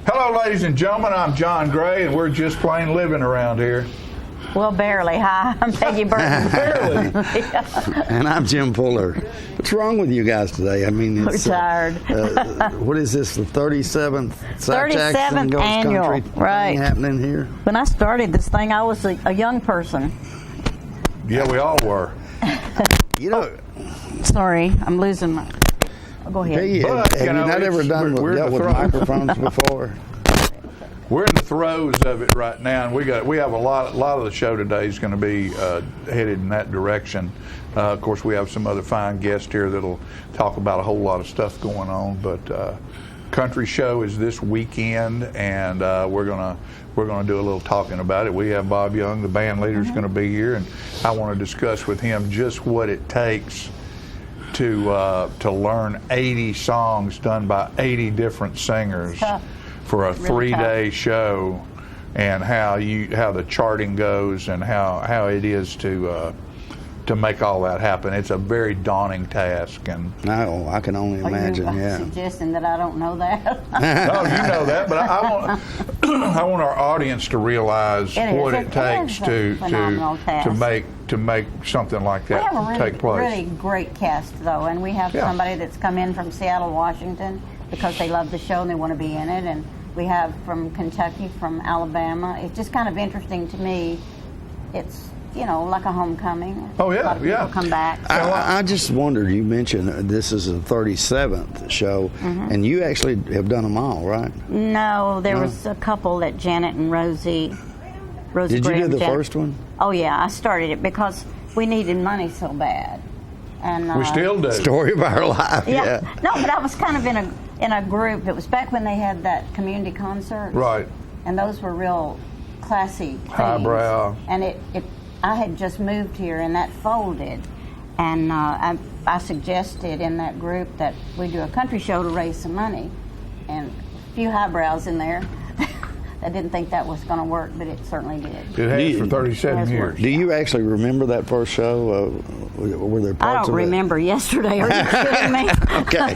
Hello, ladies and gentlemen. I'm John Gray, and we're just plain living around here. Well, barely. Hi, I'm Peggy Burton. Barely. And I'm Jim Fuller. What's wrong with you guys today? I mean, We're tired. What is this, the 37th South Jackson 37th Ghost annual, Country right. thing happening here? When I started this thing, I was a young person. Yeah, we all were. You know, Sorry, I'm losing my... Oh, go ahead. Peggy, But, have you you know, not ever it's- done we're in dealt the with throes. microphones before? We're in the throes of it right now, and we have a lot of the show today is going to be headed in that direction. Of course, we have some other fine guests here that'll talk about a whole lot of stuff going on. But country show is this weekend, and we're gonna do a little talking about it. We have Bob Young, the band leader, is going to be here, and I want to discuss with him just what it takes to learn 80 songs done by 80 different singers for a Really 3-day show, and how the charting goes, and how it is to make all that happen. It's a very daunting task, and No, I can only imagine, Are you yeah. suggesting that I don't know that? no, you know that, but I want our audience to realize It is. what It it takes is a phenomenal task. to make something like We that have a take place. really great cast, though, and we have Yeah. somebody that's come in from Seattle, Washington, because they love the show and they want to be in it, and we have from Kentucky, from Alabama. It's just kind of interesting to me. It's, like a homecoming. Oh, yeah, a lot of people come back. I just wondered, you mentioned this is the 37th show, and you actually have done them all, right? No, there was a couple that Janet and Rosie Did you Graham, do the Janet- first one? Oh yeah, I started it because we needed money so bad, and We still do. Story of our life, yeah. No, but I was kind of in a group. It was back when they had that community concert, Right. and those were real classy things. Highbrow. And I had just moved here, and that folded, and I suggested in that group that we do a country show to raise some money, and a few highbrows in there. I didn't think that was going to work, but it certainly did. It has for 37 Has years. worked. Do you actually remember that first show? Were there I parts don't of it? remember yesterday. Are you kidding me? Okay.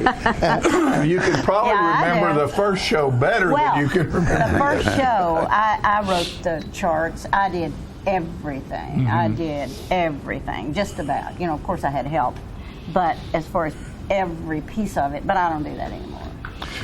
You can probably Yeah, I remember do. the first show better Well, than you can remember. the first show, I wrote the charts. I did everything. I did everything, just about. Of course I had help, but as far as every piece of it, but I don't do that anymore.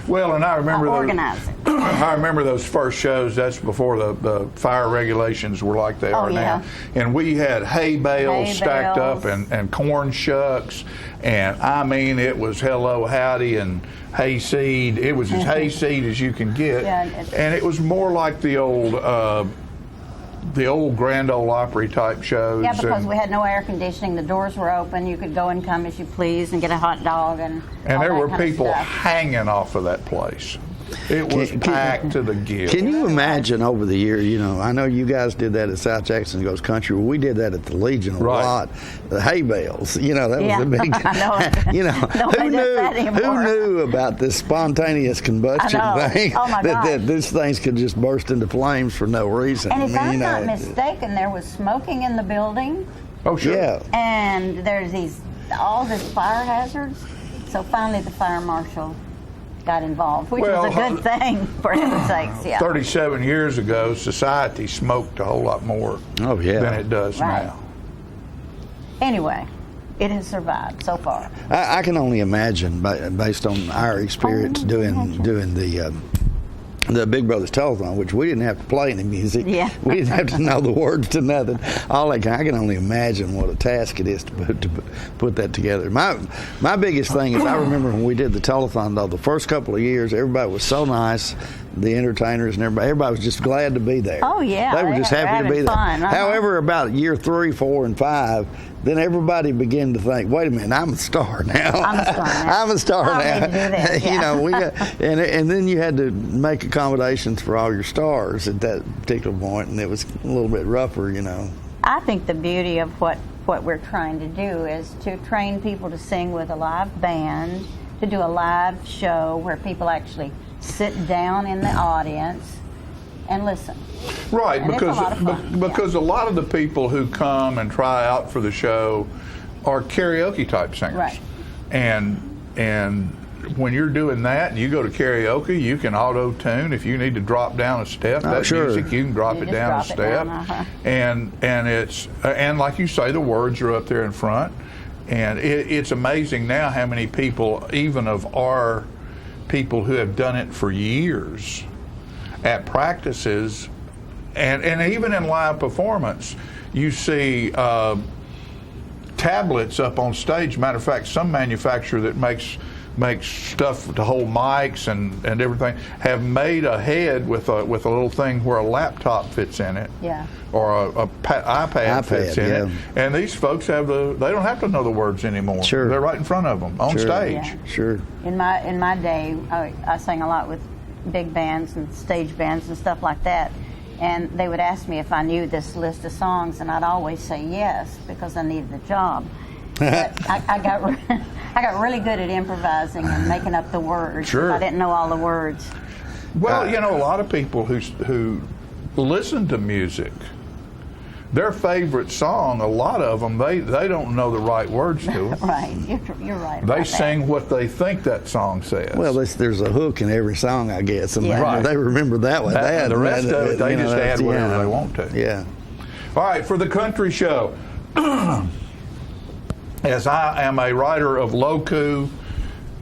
Well, and I remember Organize it. I remember those first shows. That's before the fire regulations were like they are yeah. now. And we had hay bales Hay stacked bales. up and corn shucks. And I mean, it was hello, howdy, and hayseed. It was as hayseed as you can get. Yeah, and it was more like the old Grand Ole Opry type shows. Yeah, because and, we had no air conditioning. The doors were open. You could go and come as you please and get a hot dog and all there that were kind of people stuff. hanging off of that place. It was packed to the gill. Can you imagine over the year, I know you guys did that at South Jackson Goes Country. Well, we did that at the Legion a Right. lot. The hay bales, that Yeah. was a big, I know. who Nobody does that anymore. knew about this spontaneous combustion I know. thing? Oh, my that gosh. these things could just burst into flames for no reason. And if I mean, I'm not mistaken, there was smoking in the building, Oh, sure. Yeah. and there's all this fire hazards. So finally, the fire marshal got involved, which Well, was a good thing, for heaven's sakes. Yeah. 37 years ago, society smoked a whole lot more Oh, yeah. than it does Right. now. Anyway, it has survived so far. I can only imagine, based on our experience doing the Big Brothers Telethon, which we didn't have to play any music. Yeah. We didn't have to know the words to nothing. I can only imagine what a task it is to put that together. My biggest thing is I remember when we did the telethon, though, the first couple of years, everybody was so nice. The entertainers and everybody was just glad to be there. Oh, yeah, They were they just were happy to be having there. fun. Uh-huh. However, about year 3, 4, and 5, then everybody began to think, wait a minute, I'm a star now. I'm a star now. I'm a star I now. need to do this, yeah. we got, and then you had to make accommodations for all your stars at that particular point, and it was a little bit rougher, I think the beauty of what we're trying to do is to train people to sing with a live band, to do a live show where people actually sit down in the audience and listen. Right, And it's a lot of fun, because a lot of the people who come and try out for the show are karaoke type singers. Right. And when you're doing that, and you go to karaoke, you can auto tune. If you need to drop down a step, that music you can drop it down a step, and it's and like you say, the words are up there in front, and it's amazing now how many people, even of our people who have done it for years, at practices, and even in live performance, you see. Tablets up on stage. Matter of fact, some manufacturer that makes stuff to hold mics and everything have made a head with a little thing where a laptop fits in it, or a iPad fits in it. And these folks they don't have to know the words anymore. Sure. They're right in front of them on stage. Yeah. Sure. In my day, I sang a lot with big bands and stage bands and stuff like that. And they would ask me if I knew this list of songs, and I'd always say yes because I needed the job. But I got really good at improvising and making up the words. Sure. I didn't know all the words. Well, a lot of people who listen to music, their favorite song, a lot of them, they don't know the right words to it. Right, you're right. They sing what they think that song says. Well, there's a hook in every song, I guess, and they remember that one. And the rest of it, they just add whatever they want to. Yeah. All right, for the country show, as I am a writer of loku,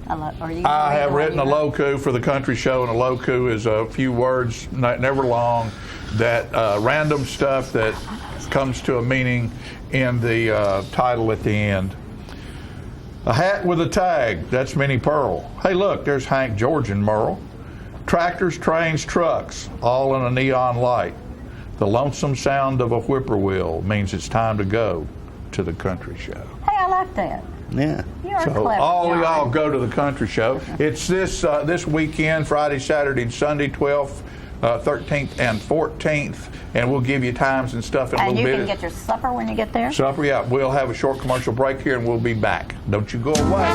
I have written a loku for the country show, and a loku is a few words, never long, that random stuff that comes to a meaning in the title at the end. A hat with a tag, that's Minnie Pearl. Hey, look, there's Hank, George, and Merle. Tractors, trains, trucks, all in a neon light. The lonesome sound of a whippoorwill means it's time to go to the country show. Hey, I like that. Yeah. You're So clever, all John. y'all go to the country show. It's this weekend, Friday, Saturday, and Sunday, 12th, 13th, and 14th, and we'll give you times and stuff in a And little bit. you can get your supper when you get there? Supper, yeah. We'll have a short commercial break here, and we'll be back. Don't you go away.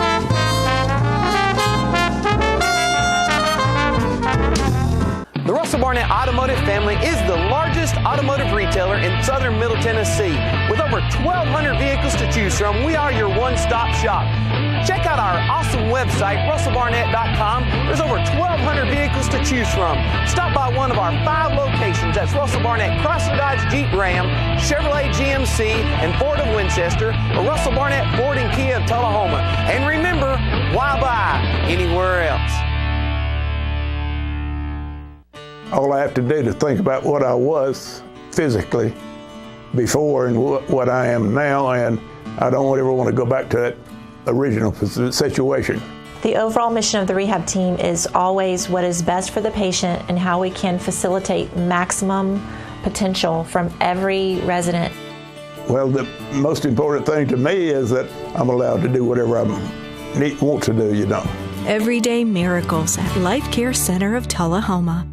The Russell Barnett Automotive family is the largest automotive retailer in southern Middle Tennessee. With over 1,200 vehicles to choose from, we are your one-stop shop. Check out our awesome website, russellbarnett.com. There's over 1,200 vehicles to choose from. Stop by one of our 5 locations. That's Russell Barnett Chrysler Dodge Jeep Ram, Chevrolet GMC, and Ford of Winchester, or Russell Barnett Ford and Kia of Tullahoma. And remember, why buy anywhere else? All I have to do to think about what I was physically before and what I am now, and I don't ever want to go back to that original situation. The overall mission of the rehab team is always what is best for the patient and how we can facilitate maximum potential from every resident. Well, the most important thing to me is that I'm allowed to do whatever I want to do, Everyday miracles at Life Care Center of Tullahoma.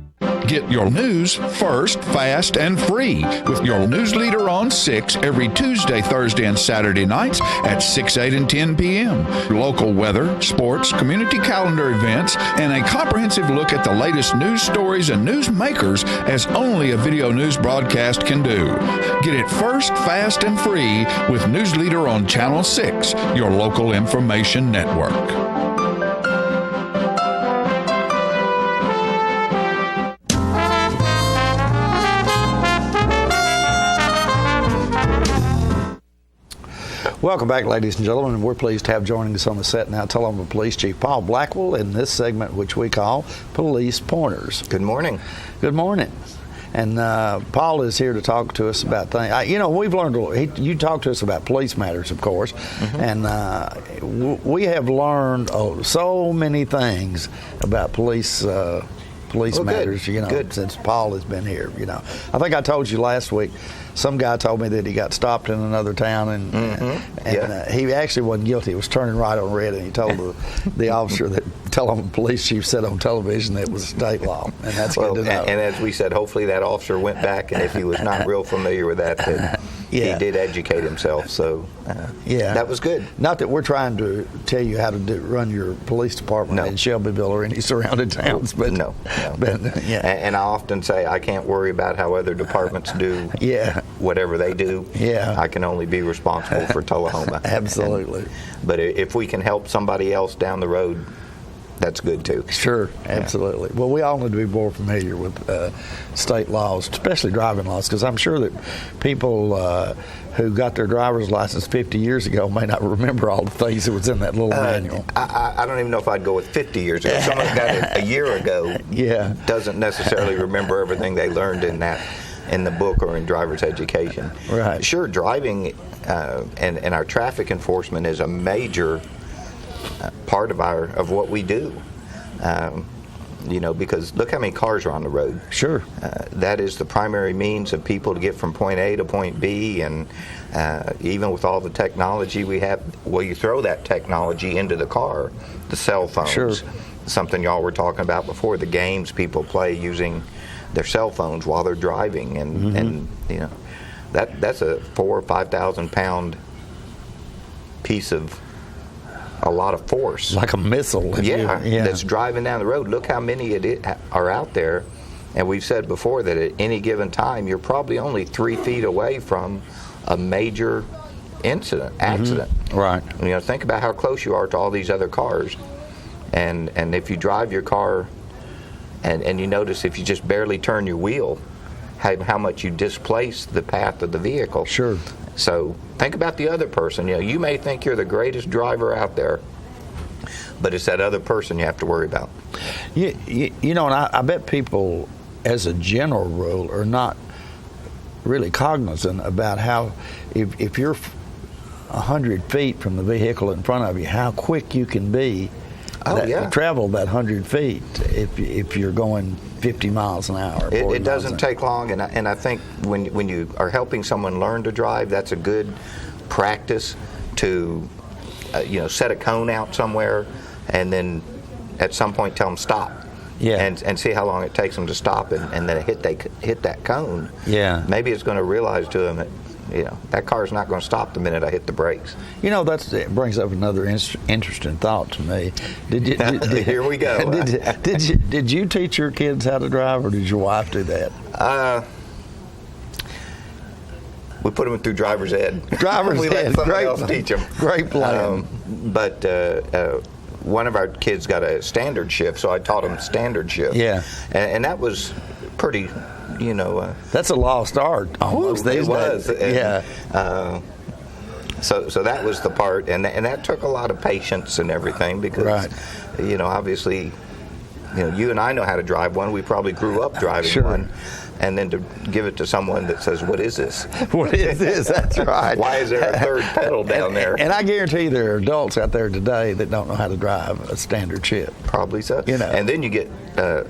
Get your news first, fast, and free with your news leader on 6 every Tuesday, Thursday, and Saturday nights at 6, 8, and 10 p.m. Local weather, sports, community calendar events, and a comprehensive look at the latest news stories and news makers as only a video news broadcast can do. Get it first, fast, and free with News Leader on Channel 6, your local information network. Welcome back, ladies and gentlemen, and we're pleased to have joining us on the set now Tullahoma Police Chief Paul Blackwell in this segment, which we call Police Pointers. Good morning. Good morning. And Paul is here to talk to us about things. We've learned, you talked to us about police matters, of course, and we have learned so many things about police matters, good. Since Paul has been here, I think I told you last week, some guy told me that he got stopped in another town, and he actually wasn't guilty. He was turning right on red, and he told the officer that Tullahoma Police Chief said on television that it was state law, and that's good to know. And as we said, hopefully that officer went back, and if he was not real familiar with that he did educate himself. So that was good. Not that we're trying to tell you how to run your police department in Shelbyville or any surrounding towns, but no. But, And I often say I can't worry about how other departments do whatever they do. I can only be responsible for Tullahoma. Absolutely. But if we can help somebody else down the road, that's good too. Sure, absolutely. Well, we all need to be more familiar with state laws, especially driving laws, because I'm sure that people who got their driver's license 50 years ago may not remember all the things that was in that little manual. I don't even know if I'd go with 50 years ago. Someone got it a year ago doesn't necessarily remember everything they learned in the book or in driver's education. Right. Sure, driving and our traffic enforcement is a major part of what we do. Because look how many cars are on the road. Sure. That is the primary means of people to get from point A to point B, and even with all the technology we have, well, you throw that technology into the car, the cell phones. Sure. Something y'all were talking about before, the games people play using their cell phones while they're driving, and that's a 4,000 or 5,000 pound piece of a lot of force, like a missile. That's driving down the road. Look how many are out there, and we've said before that at any given time you're probably only 3 feet away from a major accident. Right. Think about how close you are to all these other cars, and if you drive your car and you notice if you just barely turn your wheel, how much you displace the path of the vehicle. Sure. So think about the other person. You may think you're the greatest driver out there, but it's that other person you have to worry about. And I bet people, as a general rule, are not really cognizant about how, if you're 100 feet from the vehicle in front of you, how quick you can be. Travel that 100 feet if you're going 50 miles an hour. It doesn't take long, and I think when you are helping someone learn to drive, that's a good practice to set a cone out somewhere, and then at some point tell them stop. Yeah. And see how long it takes them to stop, and then hit that cone. Yeah. Maybe it's going to realize to them that that car's not going to stop the minute I hit the brakes. That brings up another interesting thought to me. Here we go. Did you teach your kids how to drive, or did your wife do that? We put them through driver's ed. We let somebody else teach them. Great plan. But one of our kids got a standard shift, so I taught him standard shift. Yeah. And that was pretty. That's a lost art almost these days. So that was the part, and that took a lot of patience and everything, because obviously you and I know how to drive one. We probably grew up driving one, and then to give it to someone that says, "What is this? What is this?" That's right. Why is there a third pedal down there? And I guarantee there are adults out there today that don't know how to drive a standard shift. Probably so. And then you get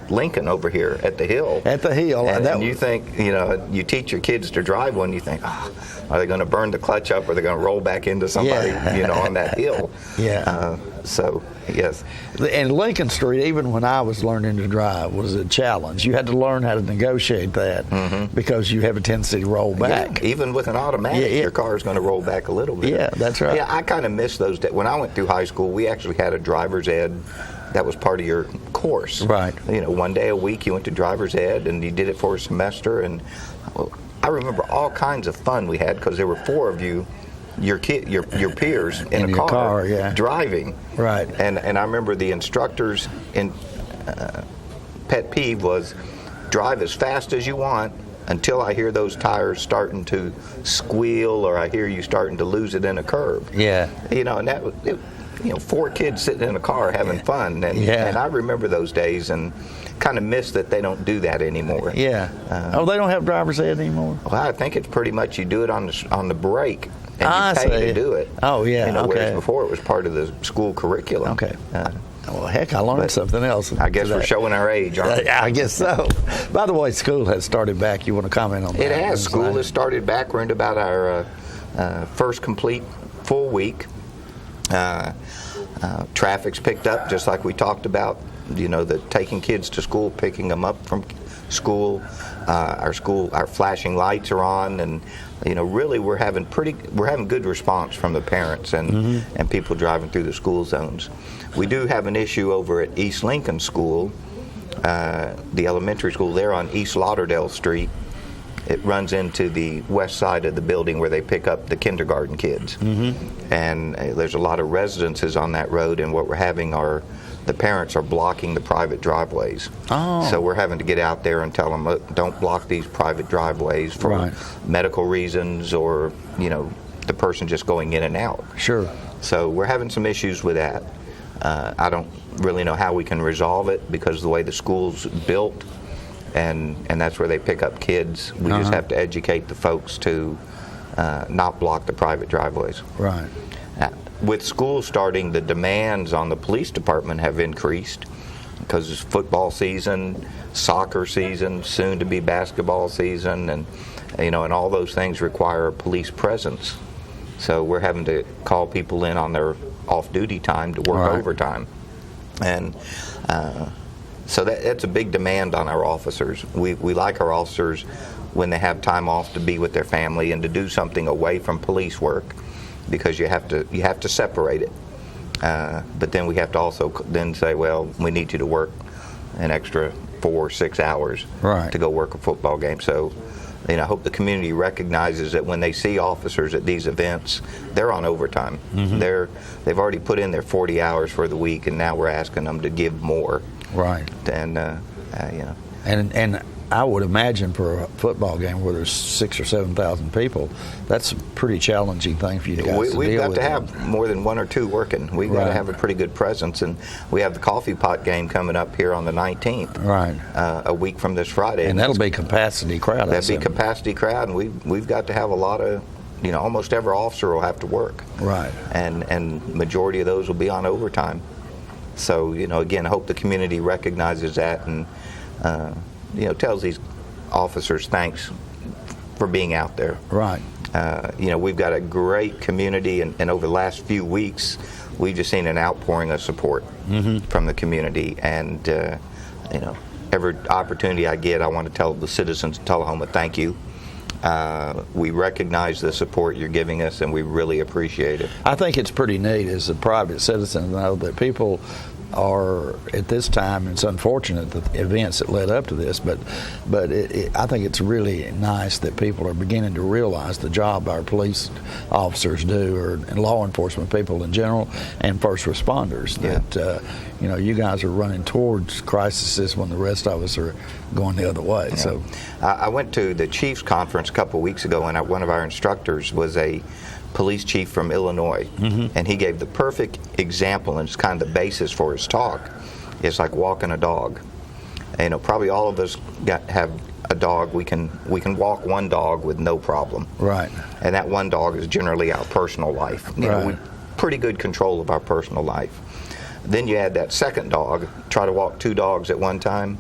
Lincoln over here at the hill. And you think, you teach your kids to drive one. You think, are they going to burn the clutch up? Or are they going to roll back into somebody, on that hill? Yeah. So yes. And Lincoln Street, even when I was learning to drive, was a challenge. You had to learn how to negotiate that because you have a tendency to roll back. Yeah, even with an automatic, your car is going to one back a little bit. Yeah, that's right. Yeah, I kind of miss those days. When I went through high school, we actually had a driver's ed. That was part of your course. Right. One day a week you went to driver's ed and you did it for a semester. And I remember all kinds of fun we had because there were 4 of you, your peers in a car driving. Right. And I remember the instructors in pet peeve was drive as fast as you want until I hear those tires starting to squeal or I hear you starting to lose it in a curve. Yeah. And that was 4 kids sitting in a car having fun, and I remember those days and kind of miss that they don't do that anymore. Yeah. They don't have driver's ed anymore? Well, I think it's pretty much you do it on the break, and you pay to do it. Oh, yeah. Whereas before it was part of the school curriculum. Okay. Well, heck, I learned something else. I guess we're showing our age, aren't we? I guess so. By the way, school has started back. You want to comment on that? It has. School has started back. We're into about our first complete full week. Traffic's picked up, just like we talked about. The taking kids to school, picking them up from school. Our flashing lights are on, and really we're having good response from the parents and people driving through the school zones. We do have an issue over at East Lincoln School, the elementary school there on East Lauderdale Street. It runs into the west side of the building where they pick up the kindergarten kids. And there's a lot of residences on that road, and what we're having are the parents are blocking the private driveways. Oh. So we're having to get out there and tell them, look, don't block these private driveways for Right. medical reasons or, the person just going in and out. Sure. So we're having some issues with that. I don't really know how we can resolve it because of the way the school's built, and that's where they pick up kids. We just have to educate the folks to not block the private driveways. Right. With school starting, the demands on the police department have increased because it's football season, soccer season, soon to be basketball season, and and all those things require a police presence. So we're having to call people in on their off-duty time to work overtime, and so that's a big demand on our officers. We like our officers when they have time off to be with their family and to do something away from police work, because you have to separate it. But then we have to also then say, well, we need you to work an extra 4 or 6 hours to go work a football game. So, I hope the community recognizes that when they see officers at these events, they're on overtime. They've already put in their 40 hours for the week, and now we're asking them to give more. Right. And And I would imagine for a football game where there's 6,000 or 7,000 people, that's a pretty challenging thing for you guys to deal with. We've got to have more than 1 or 2 working. We've got to have a pretty good presence, and we have the coffee pot game coming up here on the 19th. Right. A week from this Friday. And that'll be capacity crowd. That'll be capacity crowd, and we've got to have a lot of, almost every officer will have to work. Right. And majority of those will be on overtime. So, again, I hope the community recognizes that and, tells these officers thanks for being out there. Right. We've got a great community, and over the last few weeks, we've just seen an outpouring of support from the community. And, every opportunity I get, I want to tell the citizens of Tullahoma, thank you. We recognize the support you're giving us, and we really appreciate it. I think it's pretty neat as a private citizen to know that people are at this time, and it's unfortunate the events that led up to this, but I think it's really nice that people are beginning to realize the job our police officers do, and law enforcement people in general, and first responders. That you guys are running towards crises when the rest of us are going the other way. So I went to the Chiefs conference a couple of weeks ago, and one of our instructors was a police chief from Illinois, and he gave the perfect example, and it's kind of the basis for his talk. It's like walking a dog. Probably all of us have a dog. We can walk one dog with no problem. Right. And that one dog is generally our personal life. We pretty good control of our personal life. Then you add that second dog. Try to walk 2 dogs at one time.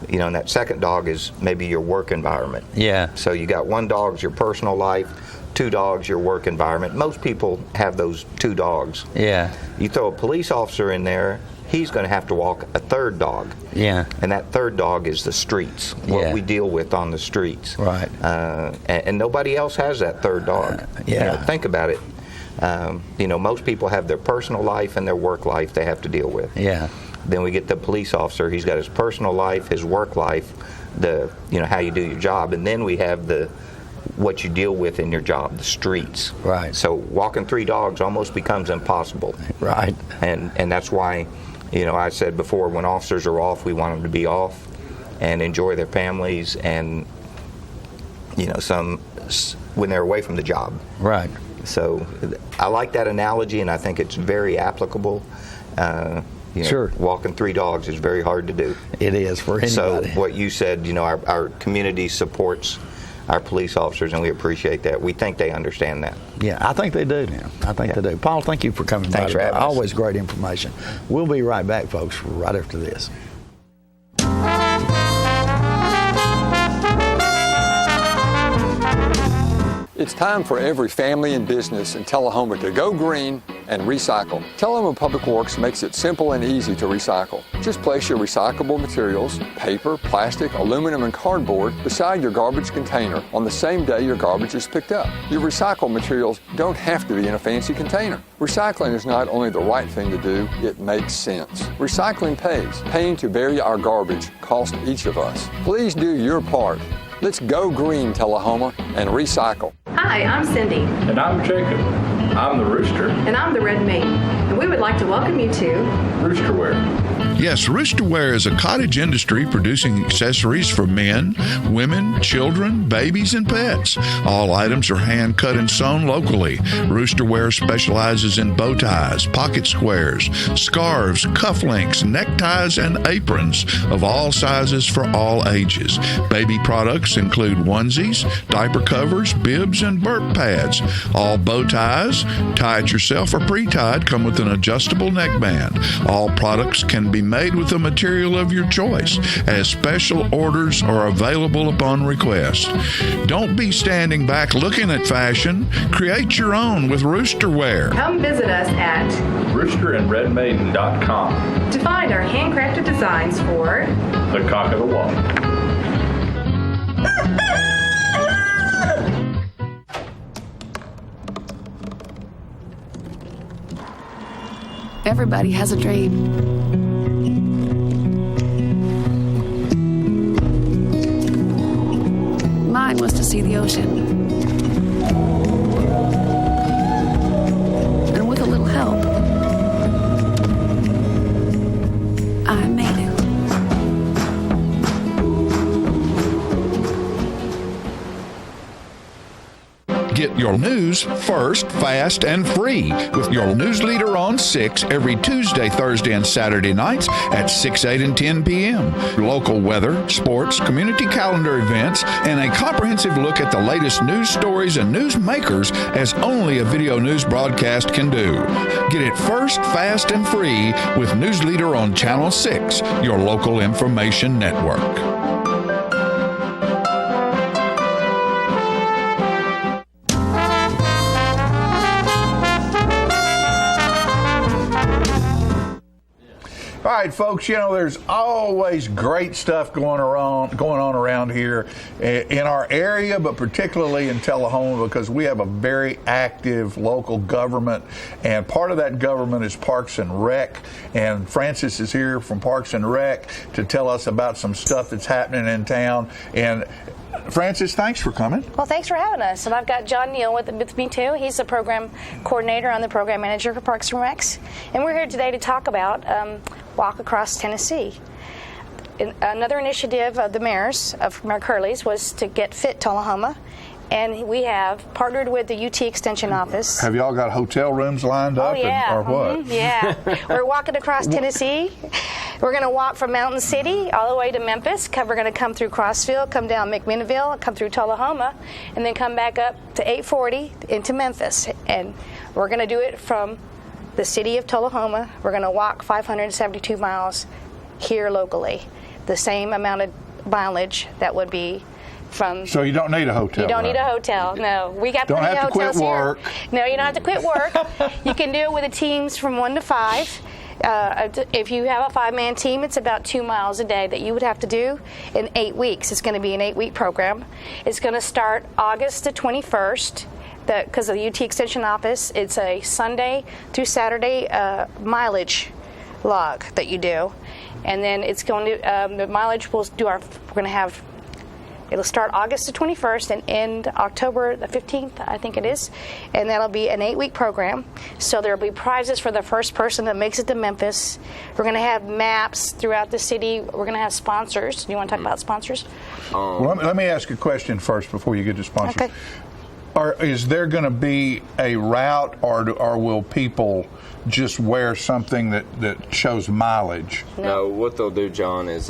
And that second dog is maybe your work environment. Yeah. So you got 1 dog's your personal life, 2 dogs your work environment. Most people have those 2 dogs. Yeah. You throw a police officer in there, he's going to have to walk a 3rd dog. Yeah. And that 3rd dog is the streets, what we deal with on the streets. Right. And nobody else has that 3rd dog. Think about it. Most people have their personal life and their work life they have to deal with. Yeah. Then we get the police officer. He's got his personal life, his work life, how you do your job, and then we have what you deal with in your job, the streets. Right. So walking 3 dogs almost becomes impossible. Right. And that's why, I said before, when officers are off, we want them to be off and enjoy their families, and when they're away from the job. Right. So I like that analogy, and I think it's very applicable. Sure. Walking 3 dogs is very hard to do. It is for anybody. So what you said, our community supports our police officers, and we appreciate that. We think they understand that. Yeah, I think they do now. I think they do. Paul, thank you for coming by. Thanks for having us. Always great information. We'll be right back, folks, right after this. It's time for every family and business in Tullahoma to go green and recycle. Tullahoma Public Works makes it simple and easy to recycle. Just place your recyclable materials, paper, plastic, aluminum, and cardboard beside your garbage container on the same day your garbage is picked up. Your recycled materials don't have to be in a fancy container. Recycling is not only the right thing to do, it makes sense. Recycling pays. Paying to bury our garbage costs each of us. Please do your part. Let's go green, Tullahoma, and recycle. Hi, I'm Cindy. And I'm Jacob. I'm the Rooster. And I'm the Red Mate. And we would like to welcome you to Roosterware. Yes, Rooster Wear is a cottage industry producing accessories for men, women, children, babies, and pets. All items are hand cut and sewn locally. Rooster Wear specializes in bow ties, pocket squares, scarves, cufflinks, neckties, and aprons of all sizes for all ages. Baby products include onesies, diaper covers, bibs, and burp pads. All bow ties, tie it yourself or pre-tied, come with an adjustable neckband. All products can be made with the material of your choice, as special orders are available upon request. Don't be standing back looking at fashion. Create your own with Rooster Wear. Come visit us at roosterandredmaiden.com to find our handcrafted designs for the Cock of the Walk. Everybody has a dream. Mine was to see the ocean. And with a little help, I made it. Get your news first, fast, and free with your news leader on 6 every Tuesday, Thursday, and Saturday nights at 6, 8, and 10 p.m. Local weather, sports, community calendar events, and a comprehensive look at the latest news stories and news makers as only a video news broadcast can do. Get it first, fast, and free with News Leader on Channel 6, your local information network. All right, folks, you know, there's always great stuff going on around here in our area, but particularly in Tullahoma, because we have a very active local government, and part of that government is Parks and Rec, and Francis is here from Parks and Rec to tell us about some stuff that's happening in town. And Francis, thanks for coming. Well, thanks for having us. And I've got John Neal with me, too. He's the program coordinator. I'm the program manager for Parks and Recs. And we're here today to talk about Walk Across Tennessee. Another initiative of the mayors, of Mayor Curley's, was to get fit Tullahoma. And we have partnered with the UT Extension Office. Have y'all got hotel rooms lined up? Oh, yeah. Or what? Mm-hmm. Yeah. We're walking across Tennessee. We're going to walk from Mountain City all the way to Memphis. We're going to come through Crossville, come down McMinnville, come through Tullahoma, and then come back up to 840 into Memphis. And we're going to do it from the city of Tullahoma. We're going to walk 572 miles here locally. The same amount of mileage that would be from. So you don't need a hotel. You don't need a hotel. No, we got don't plenty have of to hotels quit here. work. No, you don't have to quit work. You can do it with the teams from 1 to 5. If you have a 5-man team, it's about 2 miles a day that you would have to do in 8 weeks. It's going to be an 8-week program. It's going to start August the 21st. Because of the UT Extension Office, it's a Sunday through Saturday mileage log that you do, and then it's going to the mileage we're going to have. It'll start August the 21st and end October the 15th, I think it is, and that'll be an 8-week program. So there'll be prizes for the first person that makes it to Memphis. We're going to have maps throughout the city. We're going to have sponsors. Do you want to talk about sponsors? Well, let me ask a question first before you get to sponsors. Okay. Is there going to be a route, or will people just wear something that shows mileage? No, what they'll do, John, is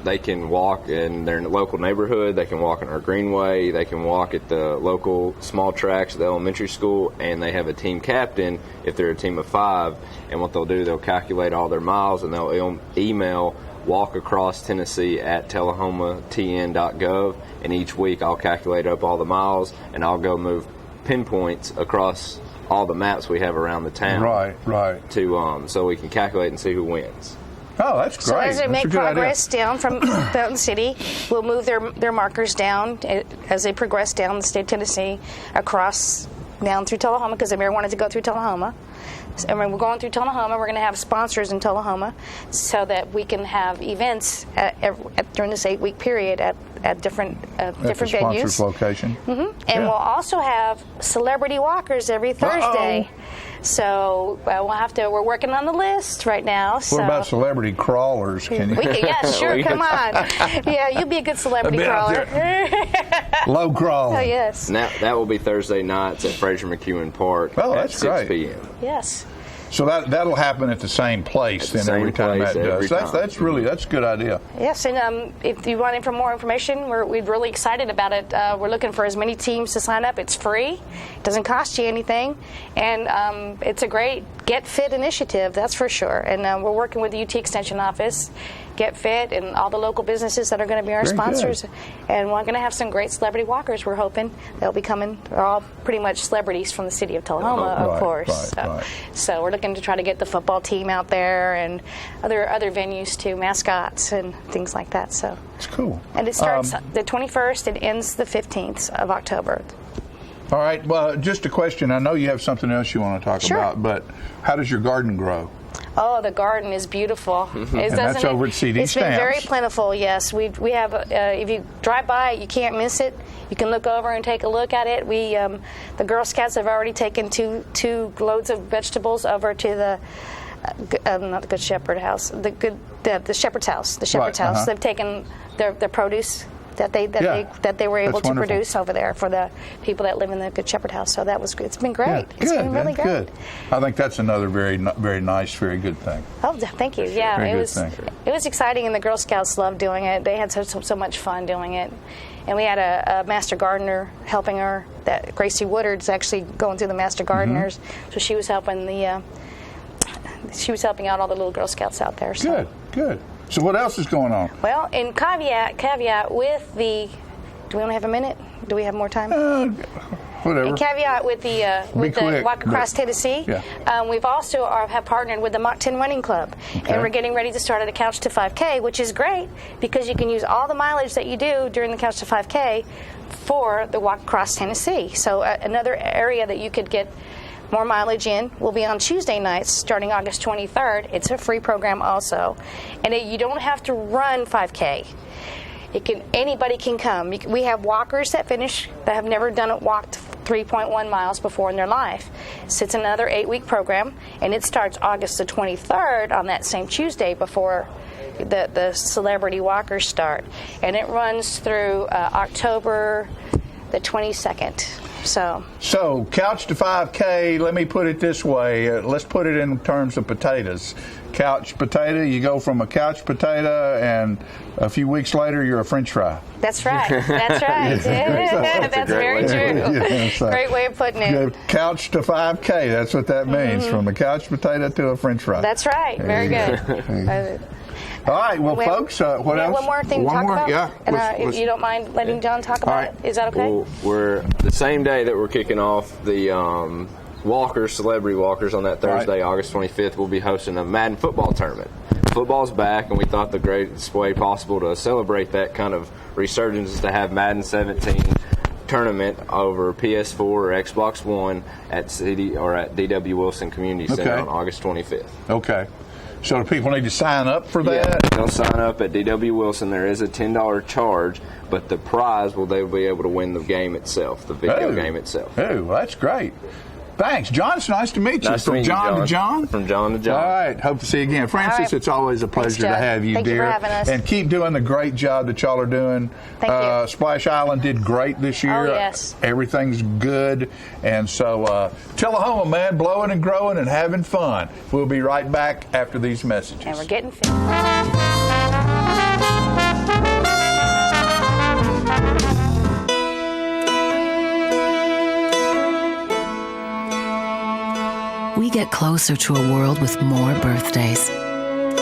they can walk in their local neighborhood, they can walk in our greenway, they can walk at the local small tracks at the elementary school, and they have a team captain if they're a team of 5. And what they'll do, they'll calculate all their miles, and they'll email walkacrosstennessee@tullahomatn.gov, and each week I'll calculate up all the miles, and I'll go move pinpoints across all the maps we have around the town. Right. To so we can calculate and see who wins. Oh, that's great. So as they That's make a good progress idea. down from Mountain City, we'll move their markers down as they progress down the state of Tennessee, across down through Tullahoma, because the mayor wanted to go through Tullahoma. And we're going through Tullahoma. We're going to have sponsors in Tullahoma so that we can have events during this 8-week period at different sponsor's venues. Location. And we'll also have celebrity walkers every Thursday. So we're working on the list right now. So. What about celebrity crawlers? Can you? Yeah, sure. Come on. Yeah, you'd be a good celebrity crawler. Low crawl. Oh, yes. Now, that will be Thursday nights at Fraser McEwen Park at 6 p.m. Yes. So that'll happen at the same place every time that does. That's a good idea. Yes, and if you want more information, we're really excited about it. We're looking for as many teams to sign up. It's free. It doesn't cost you anything. And it's a great Get Fit initiative, that's for sure. And we're working with the UT Extension Office, Get Fit, and all the local businesses that are going to be our sponsors. And we're going to have some great celebrity walkers, we're hoping. They'll be coming. They're all pretty much celebrities from the city of Tullahoma, of course. So we're looking to try to get the football team out there and other venues too, mascots and things like that. So it's cool. And it starts the 21st and ends the 15th of October. All right. Well, just a question. I know you have something else you want to talk about, but how does your garden grow? Oh, the garden is beautiful. And that's over at CD It's Stamps. been very plentiful, yes. We have, if you drive by it, you can't miss it. You can look over and take a look at it. We, the Girl Scouts have already taken two loads of vegetables over to the, not the Good Shepherd house, the Shepherd's house. The Shepherd's house. They've taken their produce that they were able to produce over there for the people that live in the Good Shepherd house. So it's been great. It's been really great. Good. I think that's another very nice, very good thing. Oh, thank you. Yeah, it was exciting, and the Girl Scouts loved doing it. They had so much fun doing it. And we had a master gardener helping her. That Gracie Woodard's actually going through the master gardeners, so she was helping out all the little Girl Scouts out there. So. Good. So what else is going on? Well, in caveat with the, do we only have a minute? Do we have more time? Whatever. In caveat with the Walk Across Tennessee, we've also have partnered with the Mach 10 Running Club, and we're getting ready to start at a Couch to 5K, which is great because you can use all the mileage that you do during the Couch to 5K for the Walk Across Tennessee. So another area that you could get more mileage in will be on Tuesday nights starting August 23rd. It's a free program also. And you don't have to run 5K. Anybody can come. We have walkers that have never walked 3.1 miles before in their life. So it's another 8-week program, and it starts August the 23rd on that same Tuesday before the celebrity walkers start. And it runs through October the 22nd. So Couch to 5K, let me put it this way. Let's put it in terms of potatoes. Couch potato, you go from a couch potato, and a few weeks later, you're a French fry. That's right. That's right. That's very true. Great way of putting it. Couch to 5K, that's what that means, from a couch potato to a French fry. That's right. Very good. All right, well, folks, what else? One more thing to talk about. Yeah. And if you don't mind letting John talk about it, is that okay? Well, we're the same day that we're kicking off the celebrity walkers on that Thursday, August 25th. We'll be hosting a Madden football tournament. Football's back, and we thought the greatest way possible to celebrate that kind of resurgence is to have Madden 17 tournament over PS4 or Xbox One at D.W. Wilson Community Center on August 25th. Okay. So do people need to sign up for that? Yeah, they'll sign up at D.W. Wilson. There is a $10 charge, but the prize they'll be able to win the game itself, the video game itself. Oh, well, that's great. Thanks, John. It's nice to meet you. Nice From to meet John you, to John. From John to John. All right. Hope to see you again. Francis, it's always a pleasure to have you, Thank dear. you for having us. And keep doing the great job that y'all are doing. Thank you. Splash Island did great this year. Oh, yes. Everything's good. And so Tullahoma, man, blowing and growing and having fun. We'll be right back after these messages. And we're getting fit. We get closer to a world with more birthdays.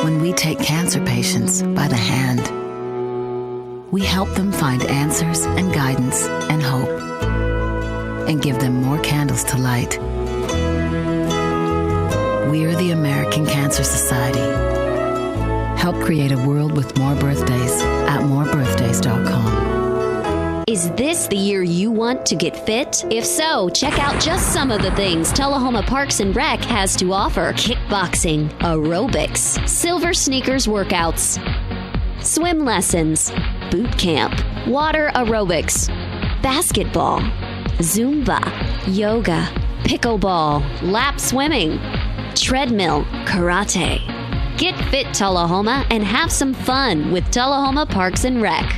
When we take cancer patients by the hand, we help them find answers and guidance and hope, and give them more candles to light. We're the American Cancer Society. Help create a world with more birthdays at morebirthdays.com. Is this the year you want to get fit? If so, check out just some of the things Tullahoma Parks and Rec has to offer. Kickboxing, aerobics, silver sneakers workouts, swim lessons, boot camp, water aerobics, basketball, Zumba, yoga, pickleball, lap swimming, treadmill, karate. Get fit, Tullahoma, and have some fun with Tullahoma Parks and Rec.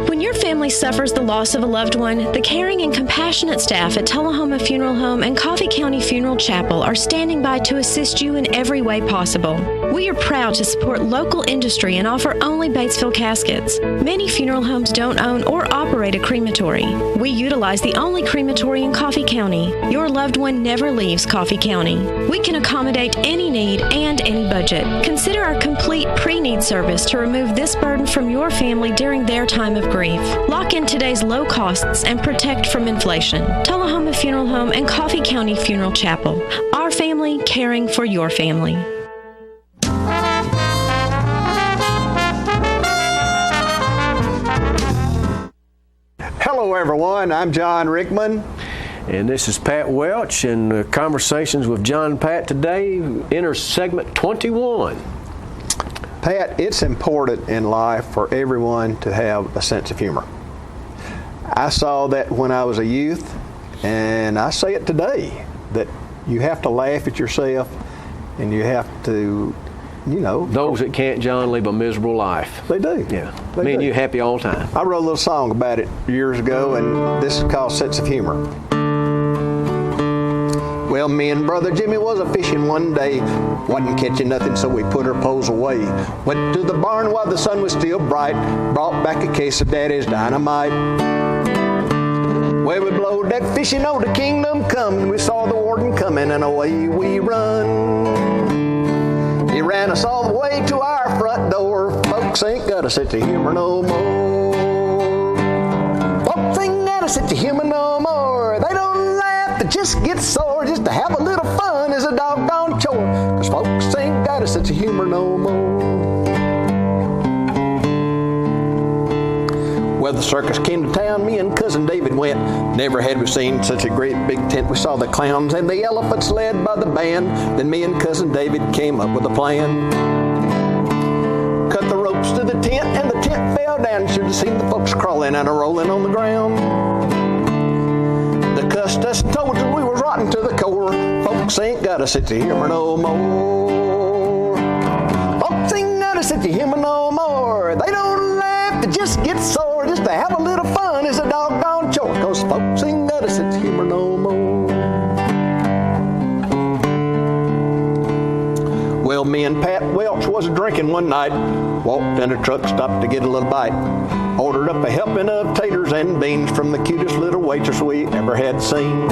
When your family suffers the loss of a loved one, the caring and compassionate staff at Tullahoma Funeral Home and Coffee County Funeral Chapel are standing by to assist you in every way possible. We are proud to support local industry and offer only Batesville caskets. Many funeral homes don't own or operate a crematory. We utilize the only crematory in Coffee County. Your loved one never leaves Coffee County. We can accommodate any need and any budget. Consider our complete pre-need service to remove this burden from your family during their time of grief. Lock in today's low costs and protect from inflation. Tullahoma Funeral Home and Coffee County Funeral Chapel. Our family caring for your family. Hello everyone, I'm John Rickman. And this is Pat Welch, and Conversations with John and Pat today enters segment 21. Pat, it's important in life for everyone to have a sense of humor. I saw that when I was a youth, and I say it today, that you have to laugh at yourself, and you have to, you know. Those that can't, John, live a miserable life. They do. Yeah. Me and you happy all the time. I wrote a little song about it years ago, and this is called Sense of Humor. Well, me and Brother Jimmy was a-fishing one day. Wasn't catching nothing, so we put our poles away. Went to the barn while the sun was still bright. Brought back a case of Daddy's dynamite. Well, we blowed that fishing on the kingdom come. We saw the warden coming, and away we run. He ran us all the way to our front door. Folks ain't got a sense of humor no more. Folks ain't got a sense of humor no more. They don't laugh, they just get sore. Just to have a little fun is a doggone chore. 'Cause folks ain't got a sense of humor no more. Well, the circus came to town, me and Cousin David went. Never had we seen such a great big tent. We saw the clowns and the elephants led by the band. Then me and Cousin David came up with a plan. Cut the ropes to the tent and the tent fell down. Should have seen the folks crawling and a-rolling on the ground. They cussed us and told us we was rotten to the core. Folks ain't got a sense of humor no more. Folks ain't got a sense of humor no more. They don't laugh, they just get sore. Just to have a little fun is a doggone chore. 'Cause folks ain't got a sense of humor no more. Well, me and Pat Welch was drinking one night. Walked in a truck, stopped to get a little bite. Ordered up a helping of taters and beans from the cutest little waitress we ever had seen.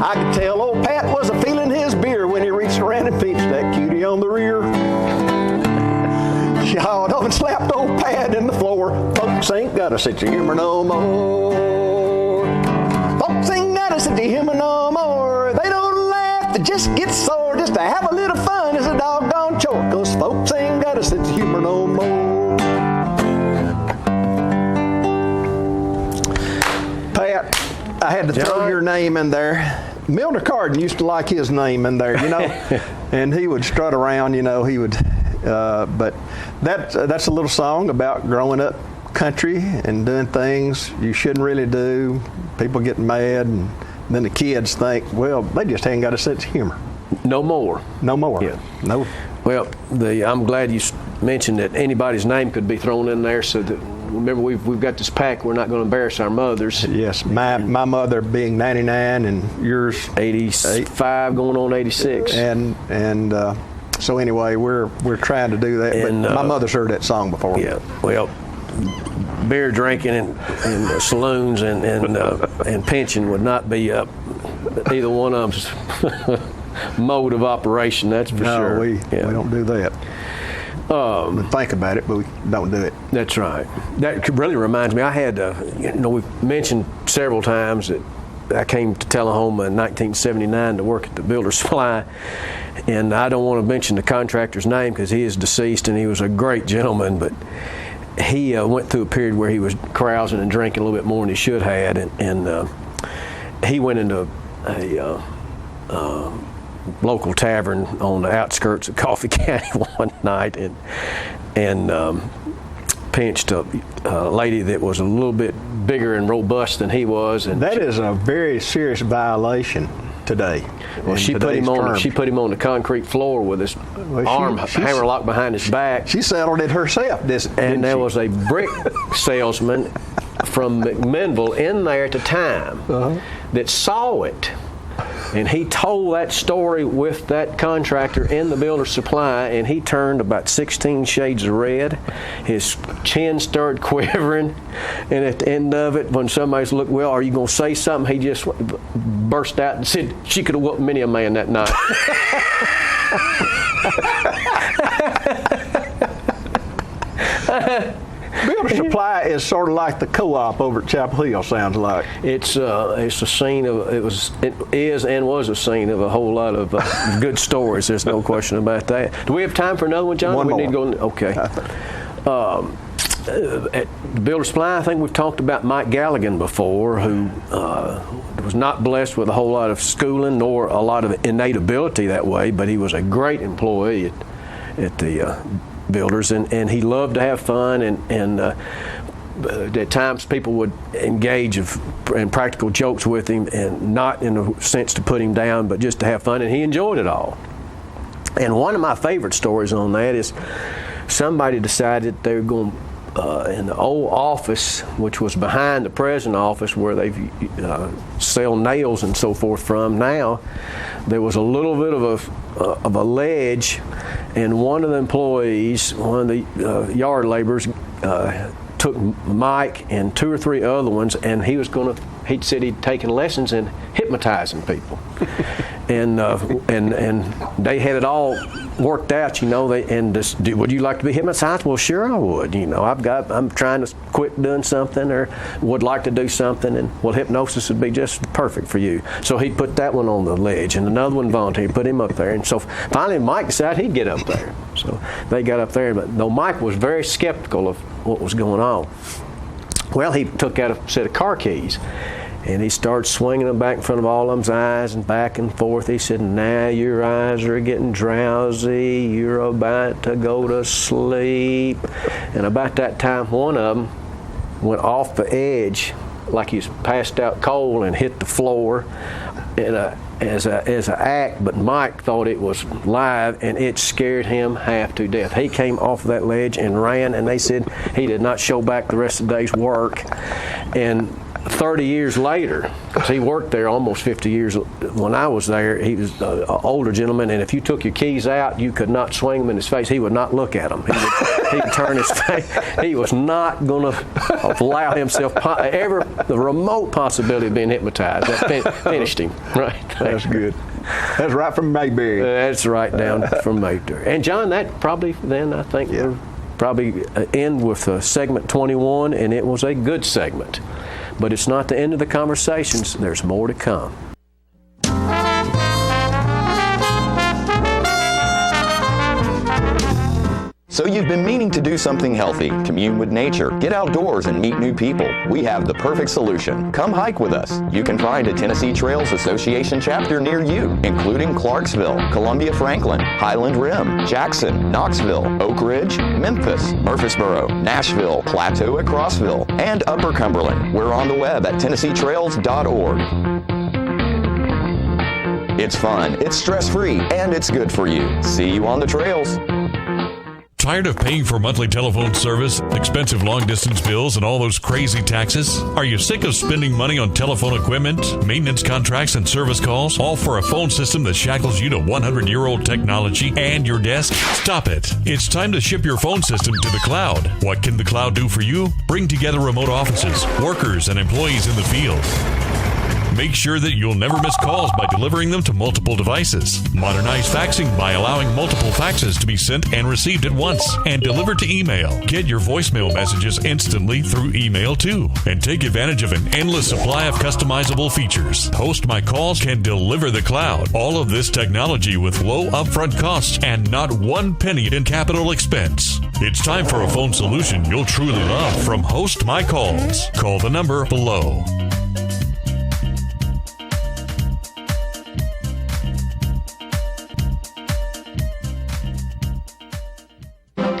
I could tell old Pat was a-feeling his beer when he reached around and pinched that cutie on the rear. She hauled off and slapped old Pat in the floor. Folks ain't got a sense of humor no more. Folks ain't got a sense of humor no more. They don't laugh, they just get sore. Just to have a little fun is a doggone chore. 'Cause folks ain't got a sense of humor no more. Pat, I had to throw your name in there. Milner Carden used to like his name in there, you know, and he would strut around, you know, he would, but that's a little song about growing up country and doing things you shouldn't really do, people getting mad, and then the kids think, well, they just ain't got a sense of humor. No more. No more. Yeah. No. Well, I'm glad you mentioned that anybody's name could be thrown in there, so that, remember, we've got this pack, we're not going to embarrass our mothers. Yes, my mother being 99 and yours 85 going on 86. And so anyway, we're trying to do that, and, but my mother's heard that song before. Yeah, well, beer drinking in saloons and pension would not be either one of them's mode of operation, that's for sure. No, we don't do that. We think about it, but we don't do it. That's right. That really reminds me, I had, we've mentioned several times that I came to Tullahoma in 1979 to work at the Builder Supply, and I don't want to mention the contractor's name because he is deceased and he was a great gentleman, but he went through a period where he was carousing and drinking a little bit more than he should have, and he went into a local tavern on the outskirts of Coffee County one night and pinched a lady that was a little bit bigger and robust than he was. And that is a very serious violation today. Well, she put him on the concrete floor with his arm hammerlocked behind his back. She settled it herself. And there was a brick salesman from McMinnville in there at the time that saw it. And he told that story with that contractor in the Builder Supply, and he turned about 16 shades of red. His chin started quivering, and at the end of it, when somebody's looked, well, are you going to say something? He just burst out and said, she could have whooped many a man that night. Builder Supply is sort of like the co-op over at Chapel Hill. Sounds like it's a scene of it is and was a scene of a whole lot of good stories. There's no question about that. Do we have time for another one, John? One more. Need to go. Okay. At the Builder Supply, I think we've talked about Mike Galligan before, who was not blessed with a whole lot of schooling nor a lot of innate ability that way, but he was a great employee at the Builders, and he loved to have fun, and at times people would engage in practical jokes with him, and not in a sense to put him down, but just to have fun, and he enjoyed it all. And one of my favorite stories on that is somebody decided they were going in the old office, which was behind the present office where they sell nails and so forth from now. There was a little bit of a ledge, and one of the employees, one of the yard laborers, took Mike and 2 or 3 other ones, and he said he'd taken lessons in hypnotizing people, and they had it all worked out, would you like to be hypnotized? Well, sure I would. I'm trying to quit doing something or would like to do something, and hypnosis would be just perfect for you. So he put that one on the ledge, and another one volunteered, put him up there, and so finally Mike decided he'd get up there. So they got up there, but no, Mike was very skeptical of what was going on. Well, he took out a set of car keys, and he started swinging them back in front of all of them's eyes and back and forth. He said, now your eyes are getting drowsy. You're about to go to sleep. And about that time, one of them went off the edge like he's passed out cold and hit the floor as an act, but Mike thought it was live, and it scared him half to death. He came off that ledge and ran, and they said he did not show back the rest of the day's work. And 30 years later, because he worked there almost 50 years when I was there, he was an older gentleman, and if you took your keys out, you could not swing them in his face. He would not look at them. He'd turn his face. He was not going to allow himself the remote possibility of being hypnotized. That finished him. Right. That's good. That's right from Mayberry. That's right down from Mayberry. And John, that probably then I think we're probably end with segment 21, and it was a good segment. But it's not the end of the conversations. There's more to come. So you've been meaning to do something healthy, commune with nature, get outdoors and meet new people. We have the perfect solution. Come hike with us. You can find a Tennessee Trails Association chapter near you, including Clarksville, Columbia Franklin, Highland Rim, Jackson, Knoxville, Oak Ridge, Memphis, Murfreesboro, Nashville, Plateau at Crossville, and Upper Cumberland. We're on the web at TennesseeTrails.org. It's fun, it's stress-free, and it's good for you. See you on the trails. Tired of paying for monthly telephone service, expensive long-distance bills, and all those crazy taxes? Are you sick of spending money on telephone equipment, maintenance contracts, and service calls, all for a phone system that shackles you to 100-year-old technology and your desk? Stop it. It's time to ship your phone system to the cloud. What can the cloud do for you? Bring together remote offices, workers, and employees in the field. Make sure that you'll never miss calls by delivering them to multiple devices. Modernize faxing by allowing multiple faxes to be sent and received at once. And deliver to email. Get your voicemail messages instantly through email too. And take advantage of an endless supply of customizable features. Host My Calls can deliver the cloud. All of this technology with low upfront costs and not one penny in capital expense. It's time for a phone solution you'll truly love from Host My Calls. Call the number below.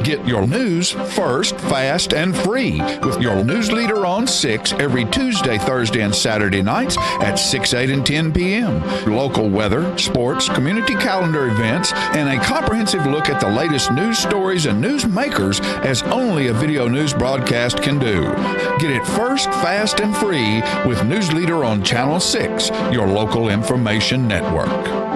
Get your news first, fast, and free with your news leader on 6 every Tuesday, Thursday, and Saturday nights at 6, 8, and 10 p.m. Local weather, sports, community calendar events, and a comprehensive look at the latest news stories and news makers as only a video news broadcast can do. Get it first, fast, and free with News Leader on Channel 6, your local information network.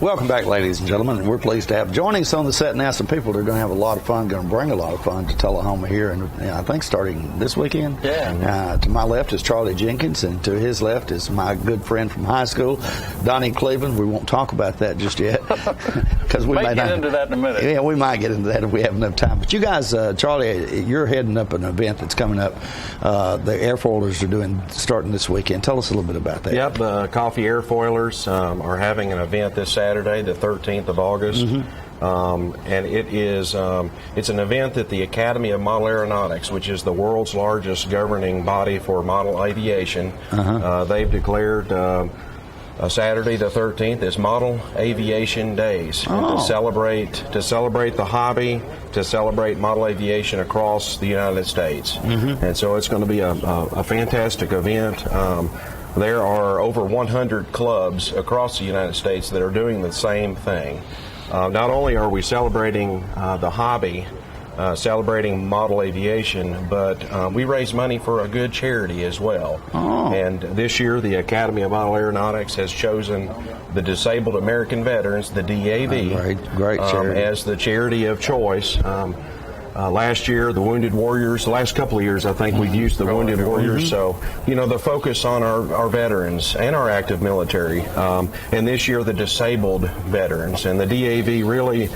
Welcome back, ladies and gentlemen. We're pleased to have joining us on the set now some people that are going to have a lot of fun, going to bring a lot of fun to Tullahoma here, and I think starting this weekend. Yeah. To my left is Charlie Jenkins, and to his left is my good friend from high school, Donnie Cleveland. We won't talk about that just yet because we may get into that in a minute. Yeah, we might get into that if we have enough time. But you guys, Charlie, you're heading up an event that's coming up. The Airfoilers are starting this weekend. Tell us a little bit about that. Yep, the Coffee Airfoilers are having an event this Saturday, the 13th of August. And it is it's an event that the Academy of Model Aeronautics, which is the world's largest governing body for model aviation, they've declared Saturday the 13th is Model Aviation Days, and to celebrate the hobby, to celebrate model aviation across the United States. And so it's going to be a fantastic event. There are over 100 clubs across the United States that are doing the same thing. Not only are we celebrating the hobby, celebrating model aviation, but we raise money for a good charity as well. And this year, the Academy of Model Aeronautics has chosen the Disabled American Veterans, the DAV, great charity, as the charity of choice. Last year, the Wounded Warriors. The last couple of years, I think we've used the Wounded Warriors. So, the focus on our veterans and our active military. And this year, the disabled veterans. And the DAV really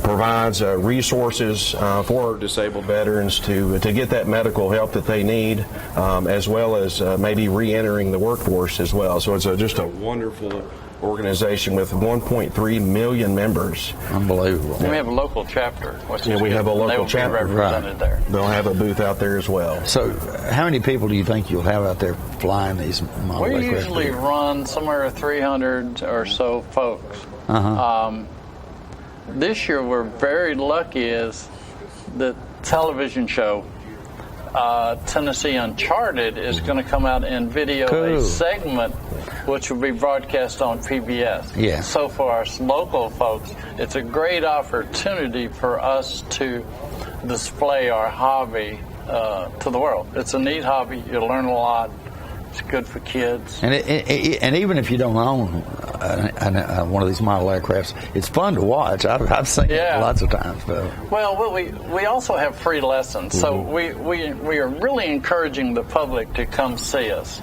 provides resources for our disabled veterans to get that medical help that they need, as well as maybe re-entering the workforce as well. So it's just a wonderful organization with 1.3 million members. Unbelievable. And we have a local chapter. We have a local chapter. Represented there. They'll have a booth out there as well. So how many people do you think you'll have out there flying these model aircraft? We usually run somewhere 300 or so folks. This year we're very lucky is the television show Tennessee Uncharted is going to come out and video a segment which will be broadcast on PBS. Yeah. So for our local folks, it's a great opportunity for us to display our hobby to the world. It's a neat hobby. You'll learn a lot. It's good for kids. And and even if you don't own one of these model aircrafts, it's fun to watch. I've seen it lots of times. So. Well, we also have free lessons, so we are really encouraging the public to come see us.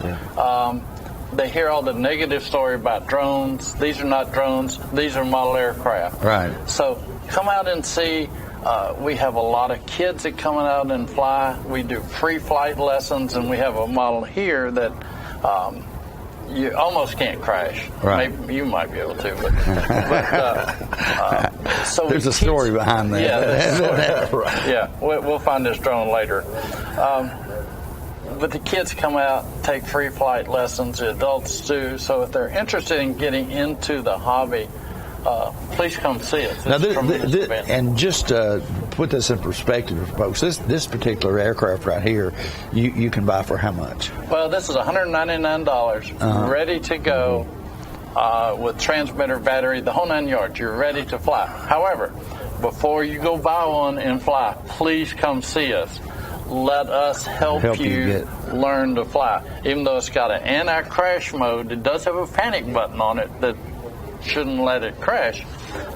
They hear all the negative story about drones. These are not drones. These are model aircraft. Right. So come out and see. We have a lot of kids that come out and fly. We do free flight lessons, and we have a model here that you almost can't crash. Right. Maybe you might be able to. But so there's a story behind that. Yeah, there's a story. Right. Yeah, we'll find this drone later. But the kids come out, take free flight lessons. The adults do. So if they're interested in getting into the hobby, please come see us. Now, and just put this in perspective, folks. This particular aircraft right here, you can buy for how much? Well, this is $199, ready to go, with transmitter, battery, the whole 9 yards. You're ready to fly. However, before you go buy one and fly, please come see us. Let us help you learn to fly. Even though it's got an anti-crash mode, it does have a panic button on it that shouldn't let it crash.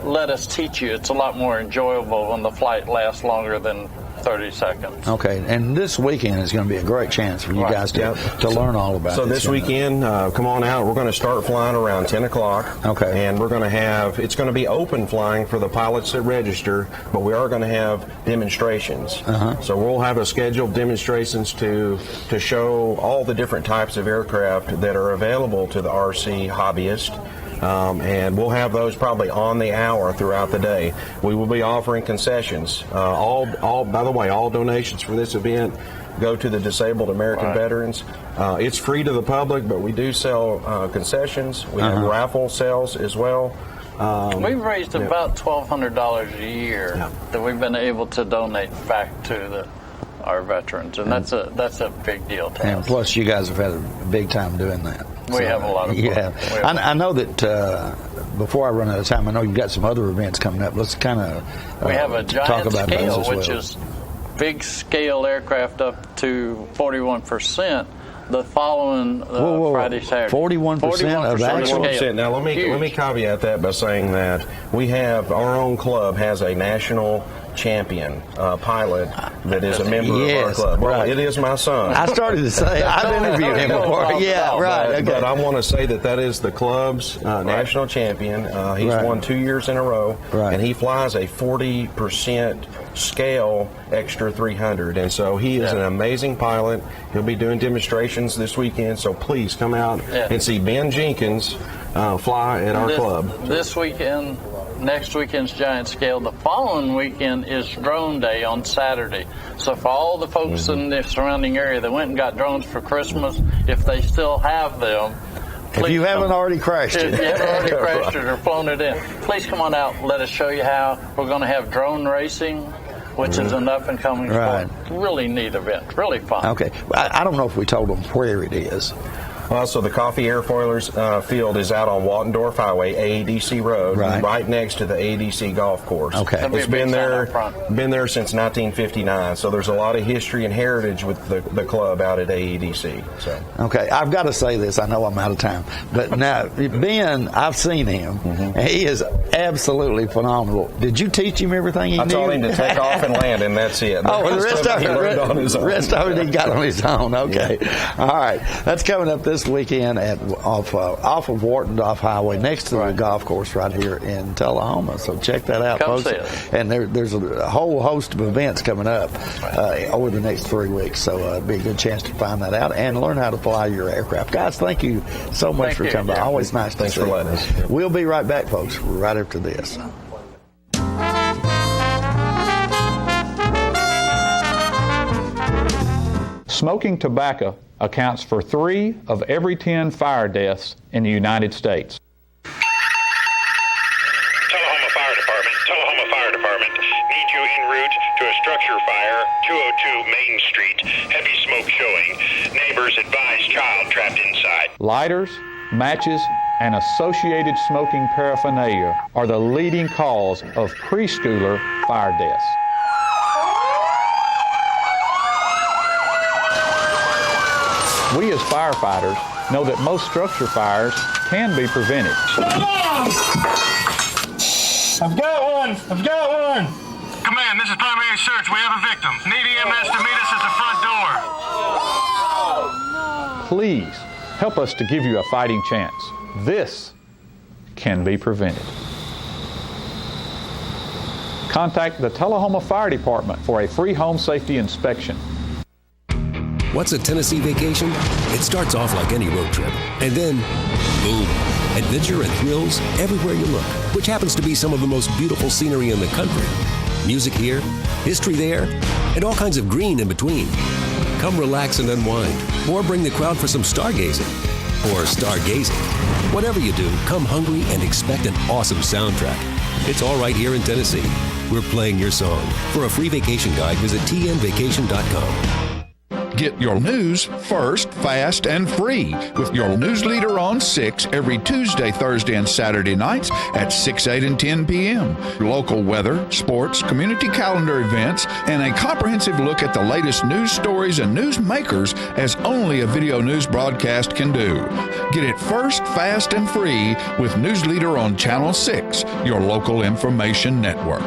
Let us teach you. It's a lot more enjoyable when the flight lasts longer than 30 seconds. Okay, and this weekend is going to be a great chance for you guys to learn all about it. So this weekend, come on out. We're going to start flying around 10 o'clock. Okay. And we're going to have, it's going to be open flying for the pilots that register, but we are going to have demonstrations. So we'll have a scheduled demonstrations to show all the different types of aircraft that are available to the RC hobbyist. And we'll have those probably on the hour throughout the day. We will be offering concessions. By the way, all donations for this event go to the Disabled American Veterans. It's free to the public, but we do sell concessions. We have raffle sales as well. We've raised about $1,200 a year that we've been able to donate back to our veterans, and that's a big deal to us. And plus, you guys have had a big time doing that. We have a lot of fun. Yeah, I know that. Before I run out of time, I know you've got some other events coming up. Let's kind of we have a giant talk about scale, those as well. which is big scale aircraft up to 41%. The following Friday, Saturday. 41% of actual. 41%. Now let me caveat that by saying that we have our own club has a national champion pilot that is a member of our club. Well, it is my son. I started to say I've interviewed him before. Yeah, right. Okay. But I want to say that is the club's national champion. He's won 2 years in a row, and he flies a 40% scale extra 300, and so he is an amazing pilot. He'll be doing demonstrations this weekend, so please come out and see Ben Jenkins fly at our club. This weekend, next weekend's giant scale. The following weekend is drone day on Saturday. So for all the folks in the surrounding area that went and got drones for Christmas, if they still have them, if you haven't already crashed it. If you haven't already crashed it or flown it in, please come on out and let us show you how. We're going to have drone racing, which is an up-and-coming sport. Really neat event. Really fun. Okay. I don't know if we told them where it is. So the Coffee Airfoilers field is out on Wattendorf Highway, AADC Road, right next to the AADC golf course. Okay. It's been there since 1959, so there's a lot of history and heritage with the club out at AADC. So. Okay, I've got to say this. I know I'm out of time, but now Ben, I've seen him. He is absolutely phenomenal. Did you teach him everything he knew? I told him to take off and land, and that's it. The rest of it he got on his own. Okay. All right. That's coming up this weekend off of Wattendorf Highway, next to the golf course right here in Tullahoma. So check that out, folks. And there's a whole host of events coming up over the next 3 weeks. So it'll be a good chance to find that out and learn how to fly your aircraft. Guys, thank you so much for coming by. Always nice to see you. Thanks for letting us. We'll be right back, folks, right after this. Smoking tobacco accounts for 3 of every 10 fire deaths in the United States. Tullahoma Fire Department. Need you en route to a structure fire, 202 Main Street. Heavy smoke showing. Neighbors advise child trapped inside. Lighters, matches, and associated smoking paraphernalia are the leading cause of preschooler fire deaths. We as firefighters know that most structure fires can be prevented. I've got one! Command, this is primary search. We have a victim. Need EMS to meet us at the front door. Please help us to give you a fighting chance. This can be prevented. Contact the Tullahoma Fire Department for a free home safety inspection. What's a Tennessee vacation? It starts off like any road trip, and then, boom, adventure and thrills everywhere you look, which happens to be some of the most beautiful scenery in the country. Music here, history there, and all kinds of green in between. Come relax and unwind, or bring the crowd for some stargazing, or stargazing. Whatever you do, come hungry and expect an awesome soundtrack. It's all right here in Tennessee. We're playing your song. For a free vacation guide, visit tnvacation.com. Get your news first, fast, and free with your news leader on 6 every Tuesday, Thursday, and Saturday nights at 6, 8, and 10 p.m. Local weather, sports, community calendar events, and a comprehensive look at the latest news stories and news makers as only a video news broadcast can do. Get it first, fast, and free with News Leader on Channel 6, your local information network.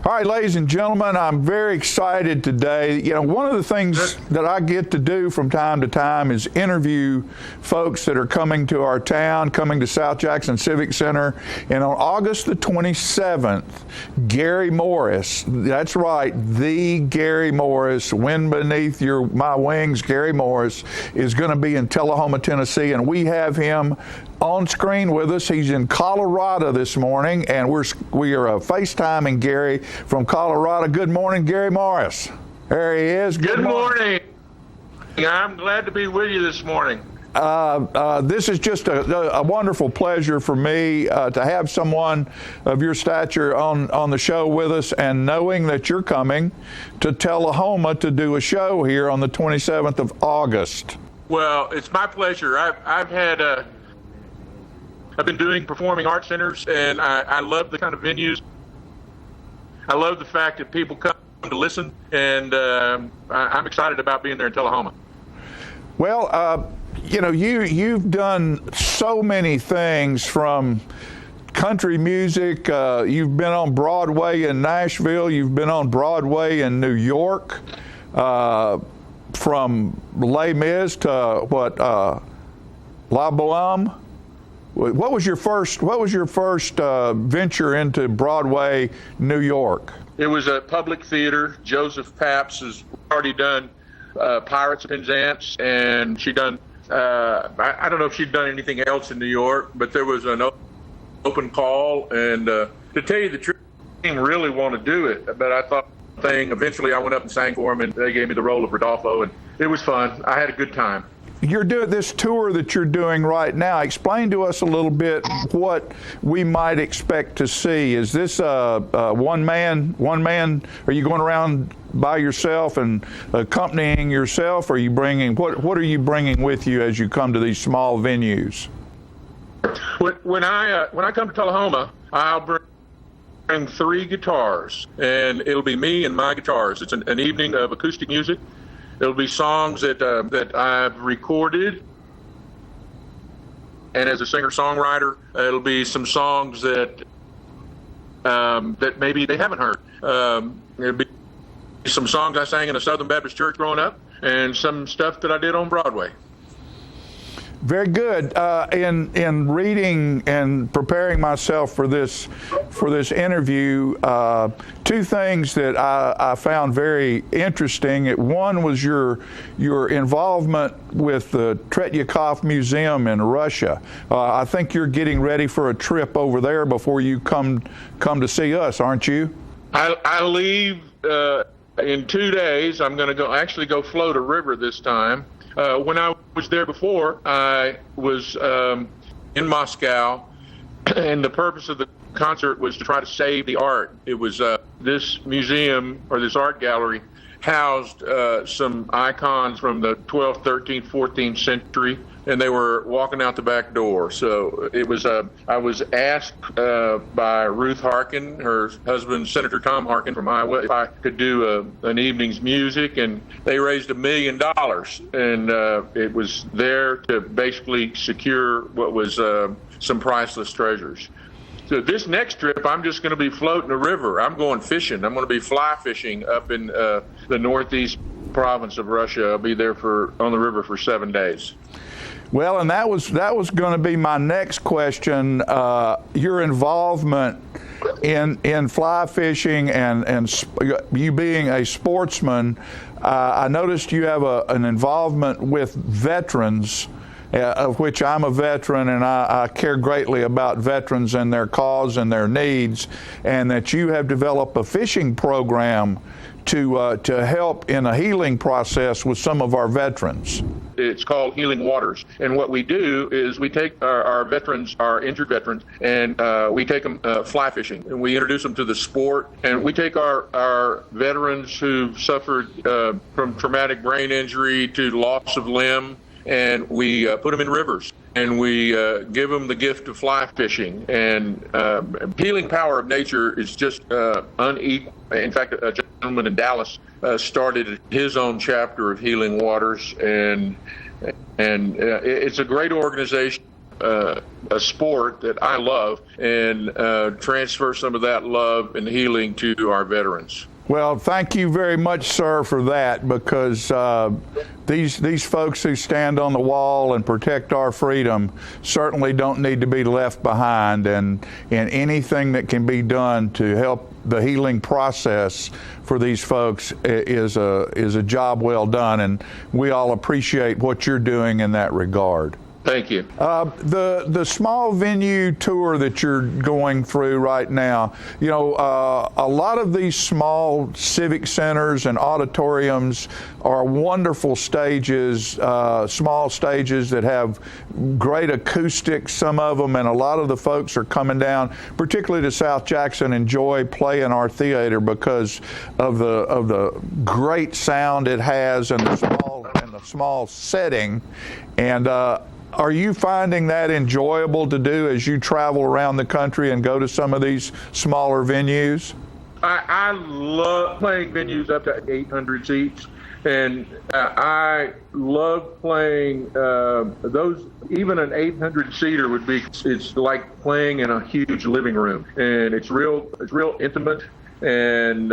All right, ladies and gentlemen, I'm very excited today. You know, one of the things that I get to do from time to time is interview folks that are coming to our town, coming to South Jackson Civic Center. And on August the 27th, Gary Morris, that's right, the Gary Morris, wind beneath my wings, Gary Morris, is going to be in Tullahoma, Tennessee, and we have him on screen with us. He's in Colorado this morning, and we are FaceTiming Gary from Colorado. Good morning, Gary Morris. There he is. Good morning. I'm glad to be with you this morning. This is just a wonderful pleasure for me to have someone of your stature on the show with us, and knowing that you're coming to Tullahoma to do a show here on the 27th of August. Well, it's my pleasure. I've been doing performing arts centers, and I love the kind of venues. I love the fact that people come to listen, and I'm excited about being there in Tullahoma. Well, you know, you've done so many things, from country music. You've been on Broadway in Nashville. You've been on Broadway in New York. From Les Mis to La Boheme. What was your first venture into Broadway, New York? It was a public theater. Joseph Paps has already done Pirates of Penzance, and she done. I don't know if she'd done anything else in New York, but there was an open call, and to tell you the truth, I didn't really want to do it, but I thought eventually I went up and sang for them, and they gave me the role of Rodolfo, and it was fun. I had a good time. You're doing this tour that you're doing right now. Explain to us a little bit what we might expect to see. Is this one man? Are you going around by yourself and accompanying yourself? Or are you bringing what are you bringing with you as you come to these small venues? When I come to Tullahoma, I'll bring 3 guitars, and it'll be me and my guitars. It's an evening of acoustic music. It'll be songs that I've recorded, and as a singer-songwriter, it'll be some songs that maybe they haven't heard. It'll be some songs I sang in a Southern Baptist church growing up, and some stuff that I did on Broadway. Very good. In reading and preparing myself for this interview, 2 things that I found very interesting. One was your involvement with the Tretyakov Museum in Russia. I think you're getting ready for a trip over there before you come to see us, aren't you? I leave in 2 days. I'm going to go float a river this time. When I was there before, I was in Moscow, and the purpose of the concert was to try to save the art. It was this museum, or this art gallery, housed some icons from the 12th, 13th, 14th century, and they were walking out the back door. So it was. I was asked by Ruth Harkin, her husband, Senator Tom Harkin from Iowa, if I could do an evening's music, and they raised $1 million, and it was there to basically secure what was some priceless treasures. So this next trip, I'm just going to be floating a river. I'm going fishing. I'm going to be fly fishing up in the northeast province of Russia. I'll be there on the river for 7 days. Well, and that was going to be my next question. Your involvement in fly fishing and you being a sportsman, I noticed you have an involvement with veterans, of which I'm a veteran, and I care greatly about veterans and their cause and their needs, and that you have developed a fishing program to help in a healing process with some of our veterans. It's called Healing Waters. And what we do is we take our veterans, our injured veterans, and we take them fly fishing. And we introduce them to the sport. And we take our veterans who've suffered from traumatic brain injury to loss of limb, and we put them in rivers. And we give them the gift of fly fishing. And healing power of nature is just unequal. In fact, a gentleman in Dallas started his own chapter of Healing Waters, and it's a great organization, a sport that I love, and transfer some of that love and healing to our veterans. Well, thank you very much, sir, for that, because these folks who stand on the wall and protect our freedom certainly don't need to be left behind, and anything that can be done to help the healing process for these folks is a job well done, and we all appreciate what you're doing in that regard. Thank you. The small venue tour that you're going through right now, you know, a lot of these small civic centers and auditoriums are wonderful stages, small stages that have great acoustics, some of them, and a lot of the folks are coming down, particularly to South Jackson, enjoy playing our theater because of the great sound it has and the small setting. And are you finding that enjoyable to do as you travel around the country and go to some of these smaller venues? I love playing venues up to 800 seats, and I love playing those. Even an 800-seater would be. It's like playing in a huge living room, and it's real intimate, and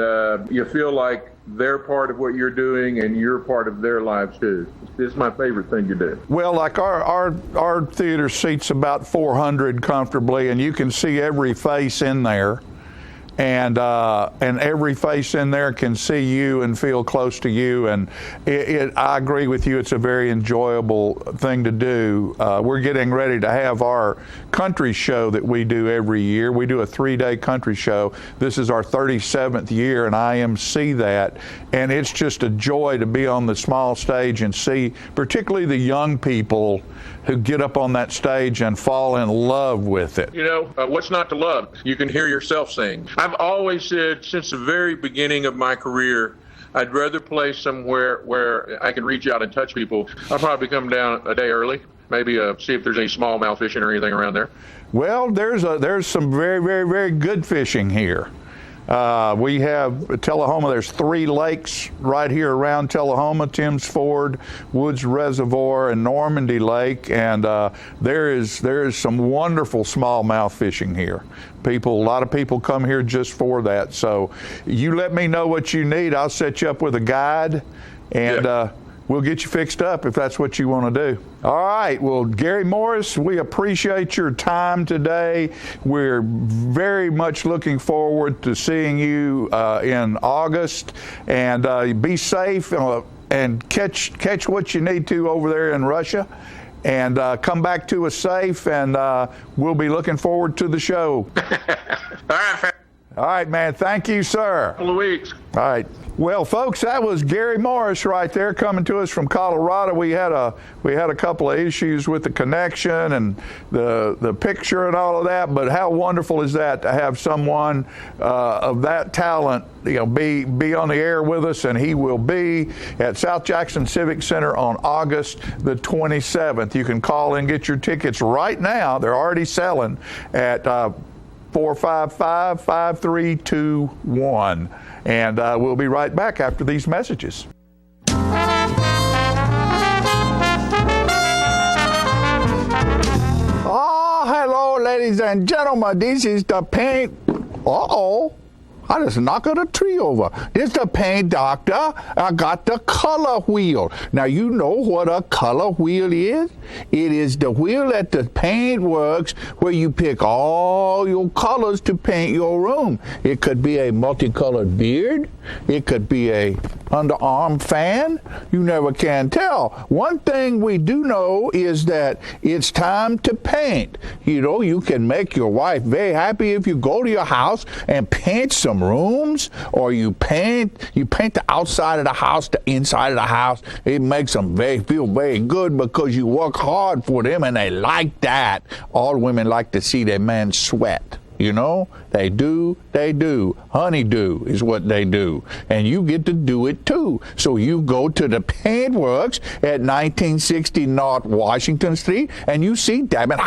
you feel like they're part of what you're doing, and you're part of their lives too. It's my favorite thing to do. Well, like our theater seats about 400 comfortably, and you can see every face in there. And every face in there can see you and feel close to you, and I agree with you. It's a very enjoyable thing to do. We're getting ready to have our country show that we do every year. We do a 3-day country show. This is our 37th year, and I MC that, and it's just a joy to be on the small stage and see, particularly the young people who get up on that stage and fall in love with it. You know, what's not to love? You can hear yourself sing. I've always said since the very beginning of my career, I'd rather play somewhere where I can reach out and touch people. I'll probably come down a day early, maybe see if there's any smallmouth fishing or anything around there. Well, there's some very, very, very good fishing here. We have Tullahoma. There's 3 lakes right here around Tullahoma: Timms Ford, Woods Reservoir, and Normandy Lake. And there is some wonderful smallmouth fishing here. A lot of people come here just for that. So you let me know what you need. I'll set you up with a guide, and we'll get you fixed up if that's what you want to do. All right. Well, Gary Morris, we appreciate your time today. We're very much looking forward to seeing you in August. And be safe and catch what you need to over there in Russia. And come back to us safe, and we'll be looking forward to the show. All right, man. Thank you, sir. Couple of weeks. All right. Well, folks, that was Gary Morris right there coming to us from Colorado. We had a couple of issues with the connection and the picture and all of that, but how wonderful is that to have someone of that talent, you know, be on the air with us, and he will be at South Jackson Civic Center on August the 27th. You can call and get your tickets right now. They're already selling at 455-5321. And we'll be right back after these messages. Oh, hello, ladies and gentlemen. This is the paint. Uh-oh. I just knocked a tree over. This is the paint doctor. I got the color wheel. Now, you know what a color wheel is? It is the wheel that the paint works, where you pick all your colors to paint your room. It could be a multicolored beard. It could be a underarm fan. You never can tell. One thing we do know is that it's time to paint. You know, you can make your wife very happy if you go to your house and paint some some rooms, or you paint the outside of the house, the inside of the house. It makes them feel very good because you work hard for them, and they like that. All women like to see their man sweat. You know, they do. Honeydew is what they do. And you get to do it too. So you go to the Paintworks at 1960 North Washington Street, and you see David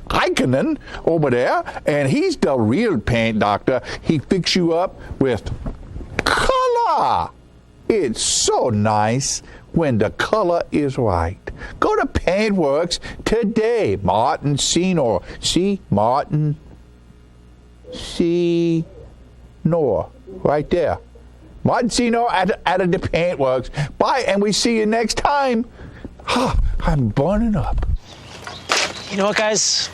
Heikkinen over there, and he's the real paint doctor. He fix you up with color. It's so nice when the color is right. Go to Paintworks today. Martin Senior. See? Martin Senior. Right there. Martin Senior at the Paintworks. Bye, and we see you next time. I'm burning up. You know what, guys?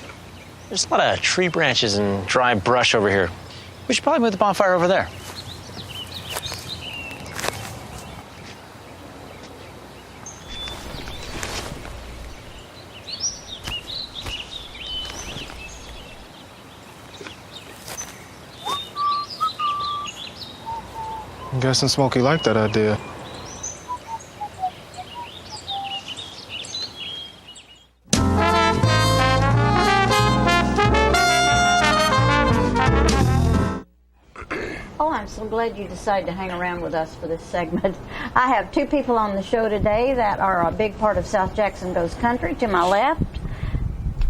There's a lot of tree branches and dry brush over here. We should probably move the bonfire over there. I'm guessing Smokey liked that idea. Oh, I'm so glad you decided to hang around with us for this segment. I have two people on the show today that are a big part of South Jackson Goes Country. To my left,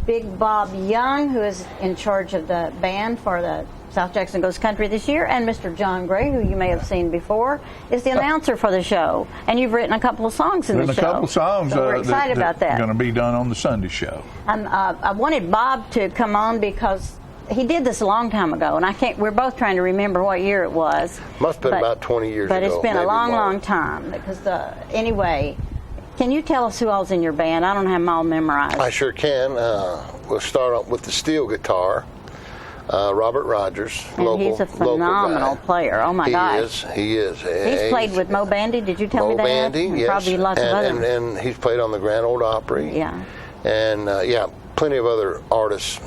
Big Bob Young, who is in charge of the band for the South Jackson Goes Country this year, and Mr. John Gray, who you may have seen before, is the announcer for the show. And you've written a couple of songs in the show. A couple of songs. So we're excited about that. Going to be done on the Sunday show. I wanted Bob to come on because he did this a long time ago, and we're both trying to remember what year it was. Must have been about 20 years ago. But it's been a long, more. long time. Because anyway, can you tell us who all's in your band? I don't have them all memorized. I sure can. We'll start off with the steel guitar. Robert Rogers, and he's a phenomenal player. Oh my gosh, he is. He's played with Mo Bandy. Did you tell me that? Mo Bandy, yes. Probably lots of others. And he's played on the Grand Ole Opry. Yeah. And plenty of other artists.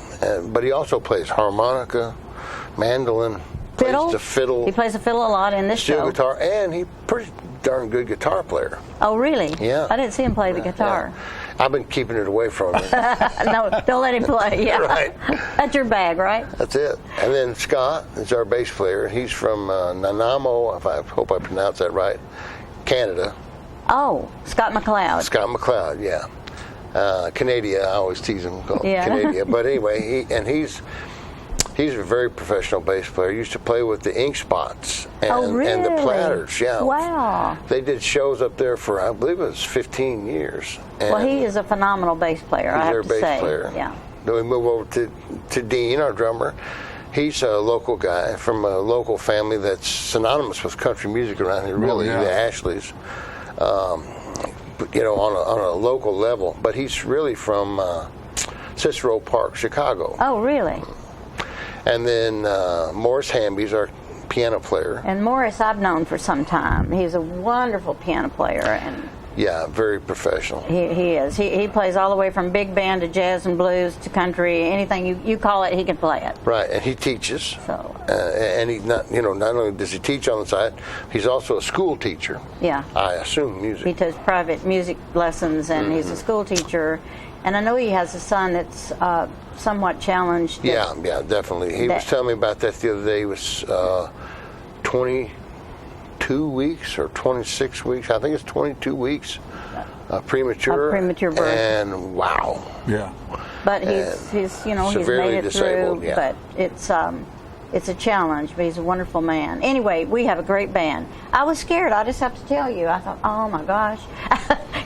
But he also plays harmonica, mandolin, fiddle. Plays the fiddle. He plays the fiddle a lot in this show. Steel guitar, and he's pretty darn good guitar player. Oh really? Yeah. I didn't see him play the guitar. Yeah. I've been keeping it away from him. No, don't let him play. Yeah. Right. That's your bag, right? That's it. And then Scott is our bass player. He's from Nanaimo, I hope I pronounced that right, Canada. Oh, Scott McLeod. Scott McLeod, yeah. Canada, I always tease him, call him Canada. But anyway, he's a very professional bass player. He used to play with the Ink Spots and the Platters. Yeah. Wow. They did shows up there for, I believe it was 15 years. And well, he is a phenomenal bass player, I have to say. He's their bass player. Yeah. Then we move over to Dean, our drummer. He's a local guy from a local family that's synonymous with country music around here, really, the Ashleys. On a local level. But he's really from Cicero Park, Chicago. Oh, really? And then Morris Hamby's our piano player. And Morris I've known for some time. He's a wonderful piano player. And yeah, very professional. He is. He plays all the way from big band to jazz and blues to country. Anything you call it, he can play it. Right, and he teaches. So. And he's not only does he teach on the side, he's also a school teacher. Yeah. I assume music. He does private music lessons, and he's a school teacher. And I know he has a son that's somewhat challenged. Yeah, definitely. He was telling me about that the other day. He was 22 weeks or 26 weeks. I think it's 22 weeks premature. A premature birth. And wow. Yeah. But he's he's made it through. Yeah. But it's a challenge. But he's a wonderful man. Anyway, we have a great band. I was scared. I just have to tell you. I thought, oh my gosh.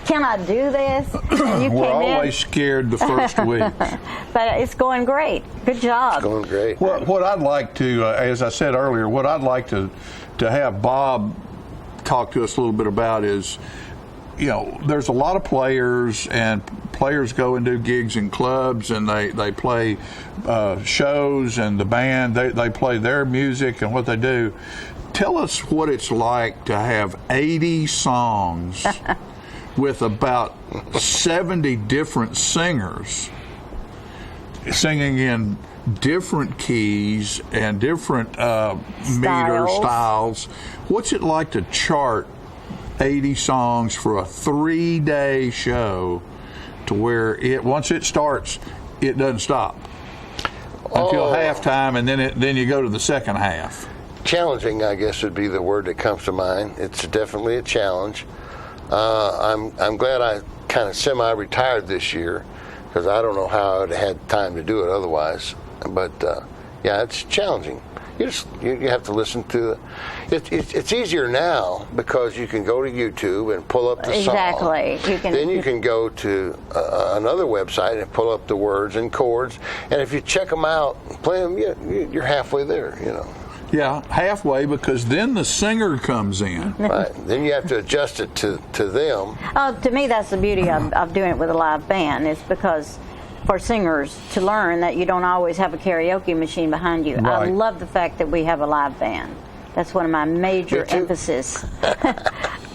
Can I do this? And you We're always scared the first week. But it's going great. Good job. It's going great. What I'd like to, as I said earlier, what I'd like to have Bob talk to us a little bit about is, there's a lot of players, and players go and do gigs in clubs, and they play shows, and the band, they play their music and what they do. Tell us what it's like to have 80 songs with about 70 different singers. singing in different keys and different meter styles. What's it like to chart 80 songs for a 3-day show to where once it starts, it doesn't stop until halftime, and then you go to the second half? Challenging, I guess, would be the word that comes to mind. It's definitely a challenge. I'm glad I kind of semi-retired this year, because I don't know how I would have had time to do it otherwise. But yeah, it's challenging. You have to listen to it. It's easier now because you can go to YouTube and pull up the song. Exactly. Then you can go to another website and pull up the words and chords. And if you check them out, play them, you're halfway there. Yeah, halfway, because then the singer comes in. Right. Then you have to adjust it to them. To me, that's the beauty of doing it with a live band. It's because for singers to learn that you don't always have a karaoke machine behind you. Right. I love the fact that we have a live band. That's one of my major emphasis.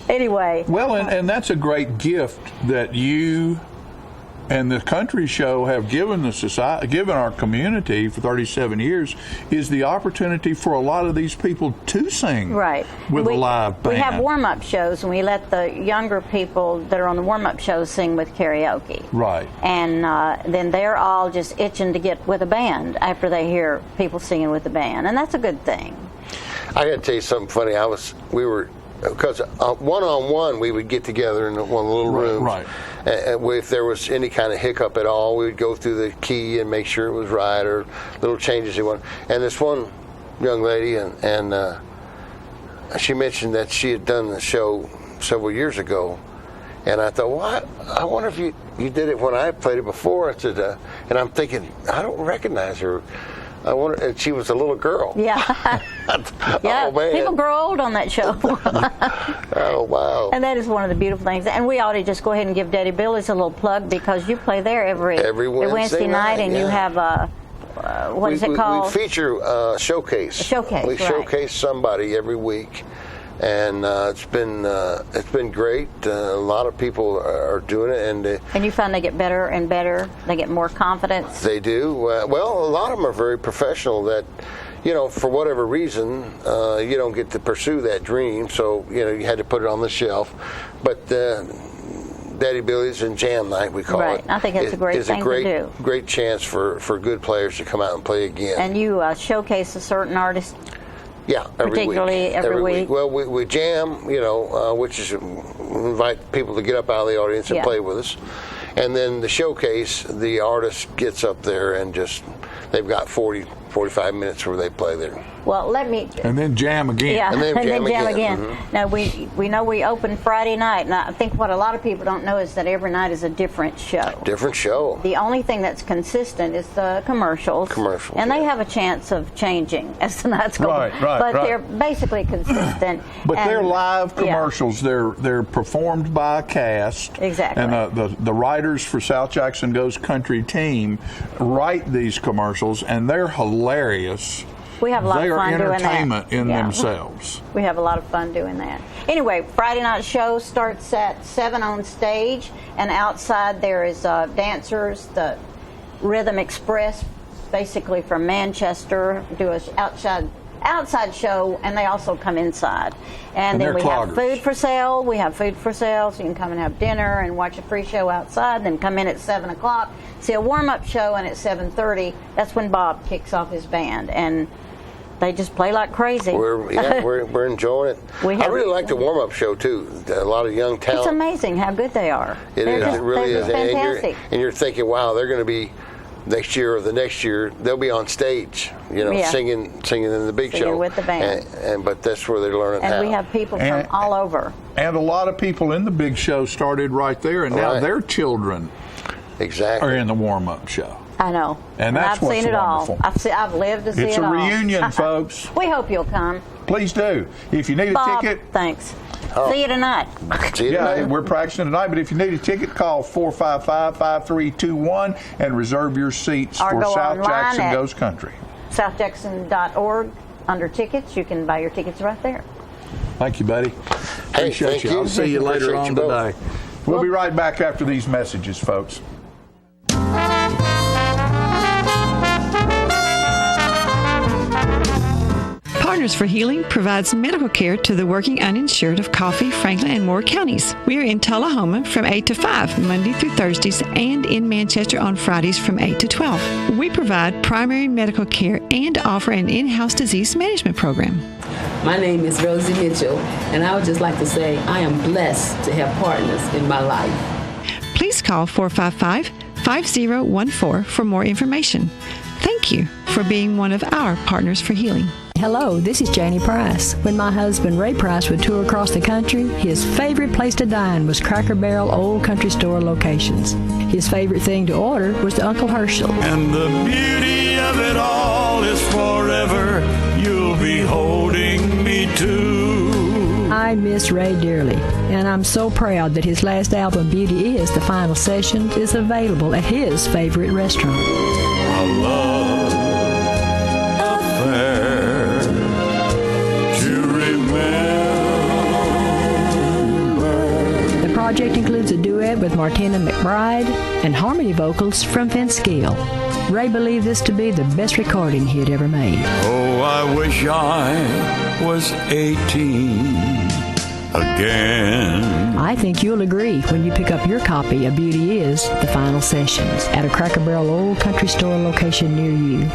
Anyway. Well, and that's a great gift that you and the country show have given the society, given our community for 37 years, is the opportunity for a lot of these people to sing with a live band. We have warm-up shows, and we let the younger people that are on the warm-up shows sing with karaoke. Right. And then they're all just itching to get with a band after they hear people singing with the band, and that's a good thing. I got to tell you something funny. Because one-on-one, we would get together in one of the little rooms. Right. If there was any kind of hiccup at all, we would go through the key and make sure it was right, or little changes they wanted. And this one young lady, and she mentioned that she had done the show several years ago. And I thought, well, I wonder if you did it when I played it before. I said, and I'm thinking, I don't recognize her. I wonder, and she was a little girl. Yeah. Yeah. Oh, man. People grow old on that show. Oh, wow. And that is one of the beautiful things. And we ought to just go ahead and give Daddy Billy's a little plug, because you play there every Wednesday night, and you have what is it called? We feature a showcase. A showcase. We showcase somebody every week. And it's been great. A lot of people are doing it, and you find they get better and better. They get more confidence. They do. Well, a lot of them are very professional. That, for whatever reason, you don't get to pursue that dream. So you had to put it on the shelf. But Daddy Billy's and Jam Night, we call it. Right. I think it's a great thing to do. Great chance for good players to come out and play again. And you showcase a certain artist. Yeah, particularly every week. Well, we jam, which is invite people to get up out of the audience and play with us. And then the showcase, the artist gets up there and they've got 45 minutes where they play there. Well, and then jam again. Yeah, and then jam again. Mm-hmm. Now, we know we open Friday night, and I think what a lot of people don't know is that every night is a different show. Different show. The only thing that's consistent is the commercials. And they have a chance of changing as the nights go on. But they're basically consistent. But they're live commercials. Yeah. They're performed by a cast. Exactly. And the writers for South Jackson Goes Country team write these commercials, and they're hilarious. We have a lot of fun doing that. They are entertainment in themselves. We have a lot of fun doing that. Anyway, Friday night show starts at 7 on stage, and outside there is dancers. The Rhythm Express, basically from Manchester, do an outside show, and they also come inside. And then we have food for sale. We have food for sale, so you can come and have dinner and watch a free show outside, then come in at 7 o'clock, see a warm-up show, and at 7:30, that's when Bob kicks off his band. And they just play like crazy. We're enjoying it. I really like the warm-up show, too. A lot of young talent. It's amazing how good they are. It really is. Fantastic. And you're thinking, wow, they're going to be next year or the next year, they'll be on stage, singing in the big show with the band. But that's where they're learning how. And we have people from all over. And a lot of people in the big show started right there, and now their children are in the warm-up show. I know. And that's I've seen it wonderful. all. I've lived to see it all. It's a reunion, folks. We hope you'll come. Please do. If you need Bob, a ticket. Thanks. See you tonight. We're practicing tonight, but if you need a ticket, call 455-5321 and reserve your seats for South Jackson Goes Country. southjackson.org under tickets. You can buy your tickets right there. Thank you, buddy. Appreciate you. I'll see you later on today. We'll be right back after these messages, folks. Partners for Healing provides medical care to the working uninsured of Coffee, Franklin, and Moore counties. We are in Tullahoma from 8 to 5, Monday through Thursdays, and in Manchester on Fridays from 8 to 12. We provide primary medical care and offer an in-house disease management program. My name is Rosie Mitchell, and I would just like to say I am blessed to have partners in my life. Please call 455-5014 for more information. Thank you for being one of our Partners for Healing. Hello, this is Janie Price. When my husband Ray Price would tour across the country, his favorite place to dine was Cracker Barrel Old Country Store locations. His favorite thing to order was the Uncle Herschel. And the beauty of it all is forever, you'll be holding me to. I miss Ray dearly, and I'm so proud that his last album, Beauty Is the Final Session, is available at his favorite restaurant. A love affair to remember. The project includes a duet with Martina McBride and harmony vocals from Vince Gill. Ray believed this to be the best recording he had ever made. Oh, I wish I was 18 again. I think you'll agree when you pick up your copy of Beauty Is the Final Sessions at a Cracker Barrel Old Country Store location near you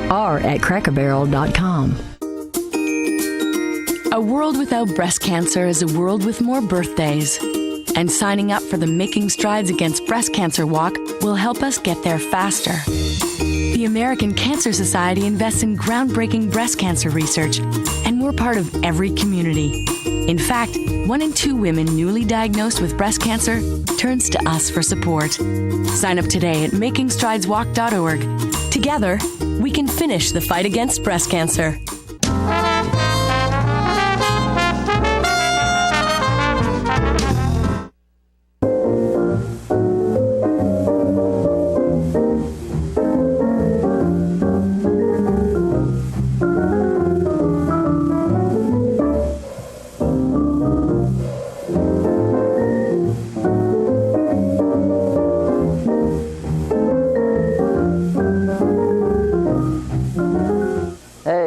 or at crackerbarrel.com. A world without breast cancer is a world with more birthdays. And signing up for the Making Strides Against Breast Cancer Walk will help us get there faster. The American Cancer Society invests in groundbreaking breast cancer research, and we're part of every community. In fact, 1 in 2 women newly diagnosed with breast cancer turns to us for support. Sign up today at makingstrideswalk.org. Together, we can finish the fight against breast cancer.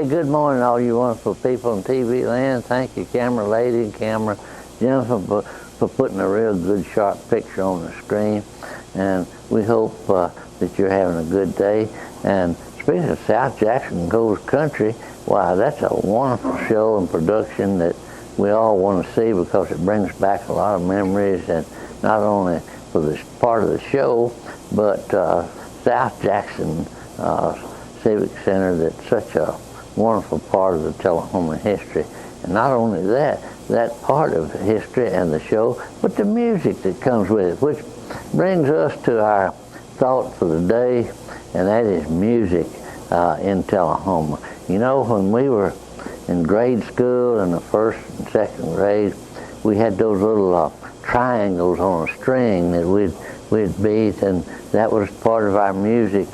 Good morning, all you wonderful people in TV land. Thank you, camera lady and camera gentleman, for putting a real good, sharp picture on the screen. And we hope that you're having a good day. And speaking of South Jackson Goes Country, wow, that's a wonderful show and production that we all want to see because it brings back a lot of memories, and not only for this part of the show, but South Jackson Civic Center, that's such a wonderful part of the Tullahoma history. And not only that part of history and the show, but the music that comes with it, which brings us to our thought for the day, and that is music in Tullahoma. You know, when we were in grade school, in the first and second grade, we had those little triangles on a string that we'd beat, and that was part of our music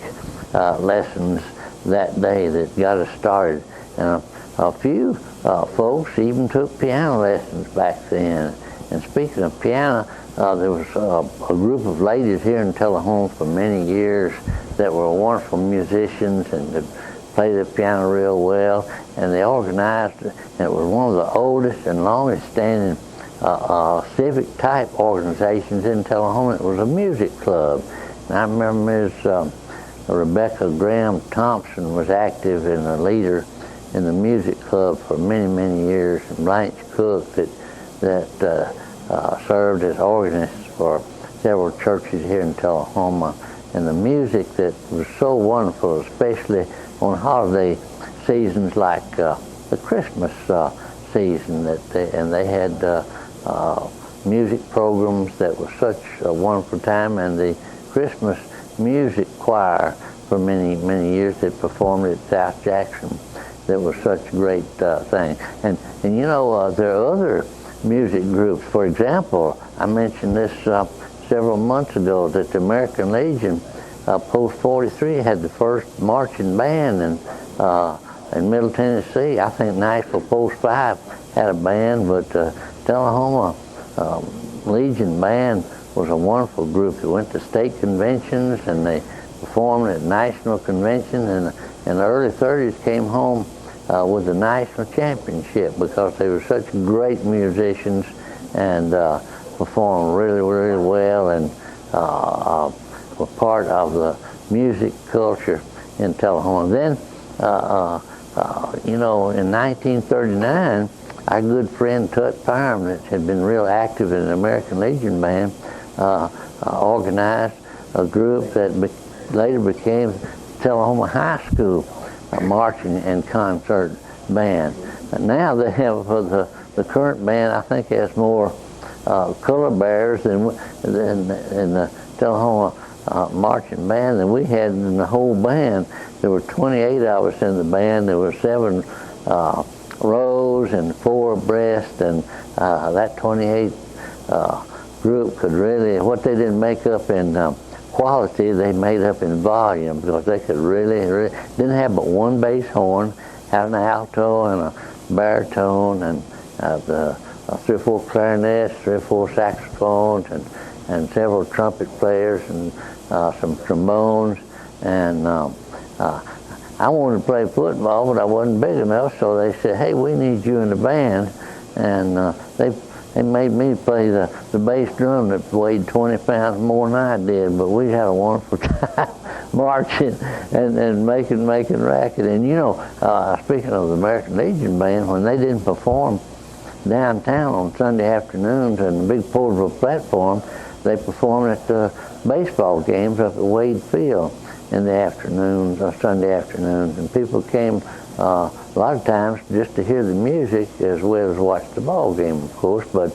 lessons that day that got us started. And a few folks even took piano lessons back then. And speaking of piano, there was a group of ladies here in Tullahoma for many years that were wonderful musicians and could play the piano real well. And they organized, and it was one of the oldest and longest standing civic type organizations in Tullahoma. It was a music club. And I remember Ms. Rebecca Graham Thompson was active and a leader in the music club for many, many years, and Blanche Cook that served as organist for several churches here in Tullahoma. And the music that was so wonderful, especially on holiday seasons like the Christmas season, they had music programs that was such a wonderful time, and the Christmas music choir for many, many years that performed at South Jackson. That was such a great thing. And you know, there are other music groups. For example, I mentioned this several months ago, that the American Legion Post 43 had the first marching band in Middle Tennessee. I think Nashville Post 5 had a band, but Tullahoma Legion Band was a wonderful group. They went to state conventions and they performed at national conventions, and in the early 30s came home with the national championship because they were such great musicians and performed really, really well and were part of the music culture in Tullahoma. Then, you know, in 1939, our good friend Tut Pyram, that had been real active in the American Legion Band, organized a group that later became Tullahoma High School marching and concert band. And now they have, the current band, I think, has more color bearers than the Tullahoma marching band than we had in the whole band. There were 28 of us in the band. There were 7 rows and 4 abreast, and that 28 group could really, what they didn't make up in quality, they made up in volume, because they could really didn't have but one bass horn, had an alto and a baritone, and 3 or 4 clarinets, 3 or 4 saxophones, and several trumpet players, and some trombones, and I wanted to play football, but I wasn't big enough, so they said, hey, we need you in the band, and they made me play the bass drum that weighed 20 pounds more than I did, but we had a wonderful time marching and making racket. And you know, speaking of the American Legion Band, when they didn't perform downtown on Sunday afternoons in the big portable platform, they performed at the baseball games up at Wade Field in the afternoons, Sunday afternoons, and people came a lot of times just to hear the music as well as watch the ball game, of course. But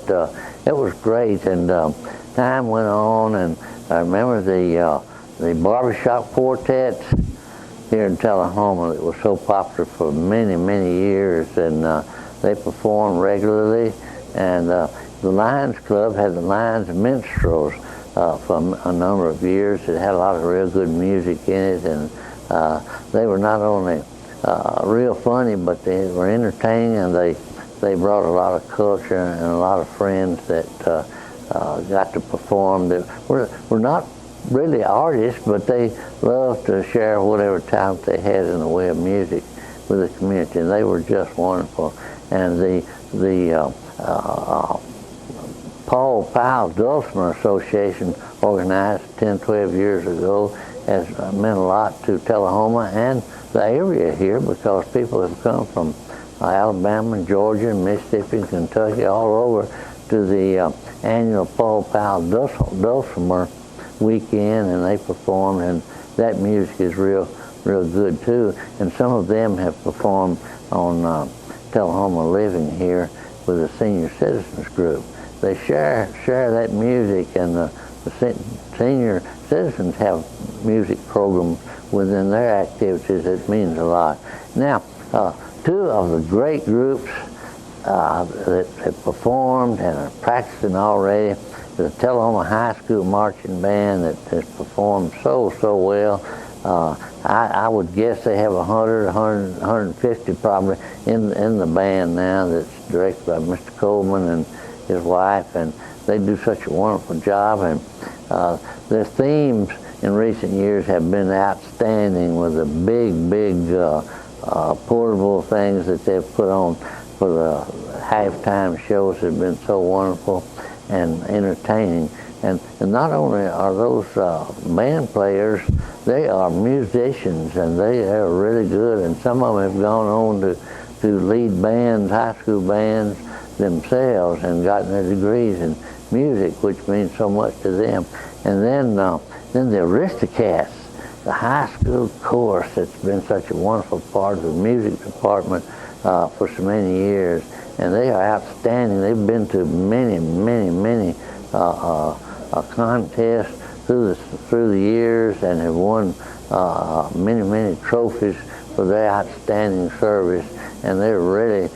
it was great, and time went on, and I remember the barbershop quartets here in Tullahoma that was so popular for many, many years, and they performed regularly. And the Lions Club had the Lions Minstrels for a number of years. It had a lot of real good music in it, and they were not only real funny, but they were entertaining, and they brought a lot of culture and a lot of friends that got to perform. That were not really artists, but they loved to share whatever talent they had in the way of music with the community, and they were just wonderful. And the Paul Powell Dulcimer Association, organized 10, 12 years ago, has meant a lot to Tullahoma and the area here, because people have come from Alabama, Georgia, Mississippi, Kentucky, all over to the annual Paul Powell Dulcimer weekend, and they performed, and that music is real good too. And some of them have performed on Tullahoma Living here with the senior citizens group. They share that music, and the senior citizens have music programs within their activities. It means a lot. Now, 2 of the great groups that have performed and are practicing already, the Tullahoma High School Marching Band that has performed so well. I would guess they have 150 probably in the band now, that's directed by Mr. Coleman and his wife, and they do such a wonderful job. And their themes in recent years have been outstanding, with the big portable things that they've put on for the halftime shows have been so wonderful and entertaining. And not only are those band players, they are musicians, and they are really good, and some of them have gone on to lead bands, high school bands themselves, and gotten their degrees in music, which means so much to them. And then the Aristocats, the high school chorus that's been such a wonderful part of the music department for so many years, and they are outstanding. They've been to many contests through the years, and have won many trophies for their outstanding service. And they're really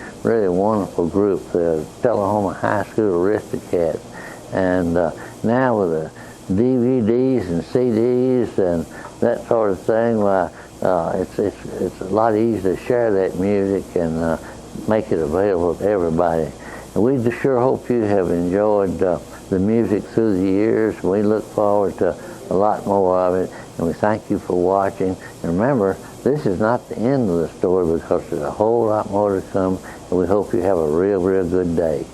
wonderful group, the Tullahoma High School Aristocats. And now with the DVDs and CDs and that sort of thing, it's a lot easier to share that music and make it available to everybody. And we just sure hope you have enjoyed the music through the years. We look forward to a lot more of it, and we thank you for watching. And remember, This is not the end of the story because there's a whole lot more to come, and we hope you have a real, real good day.